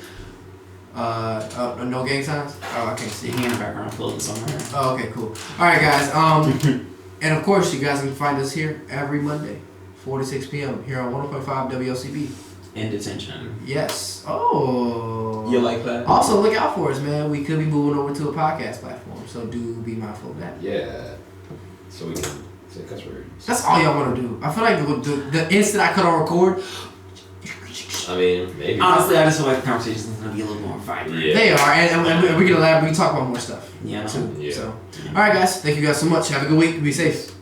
No gang signs? Oh, I can't see. He in the background floating somewhere. Oh, okay, cool. All right, guys. And of course, you guys can find us here every Monday, 4 to 6 p.m. here on 105 WLCB. In detention. Yes. Oh. You like that? Also, look out for us, man. We could be moving over to a podcast platform, so do be mindful of that. Yeah. So we can say cuss words. That's all y'all want to do. I feel like the instant I cut on record, I mean, maybe. Honestly, I just feel like the conversation is going to be a little more vibrant. Yeah. they are, and we can elaborate. We can talk about more stuff. Yeah. Too. Yeah. So, all right, guys. Thank you guys so much. Have a good week. Be safe.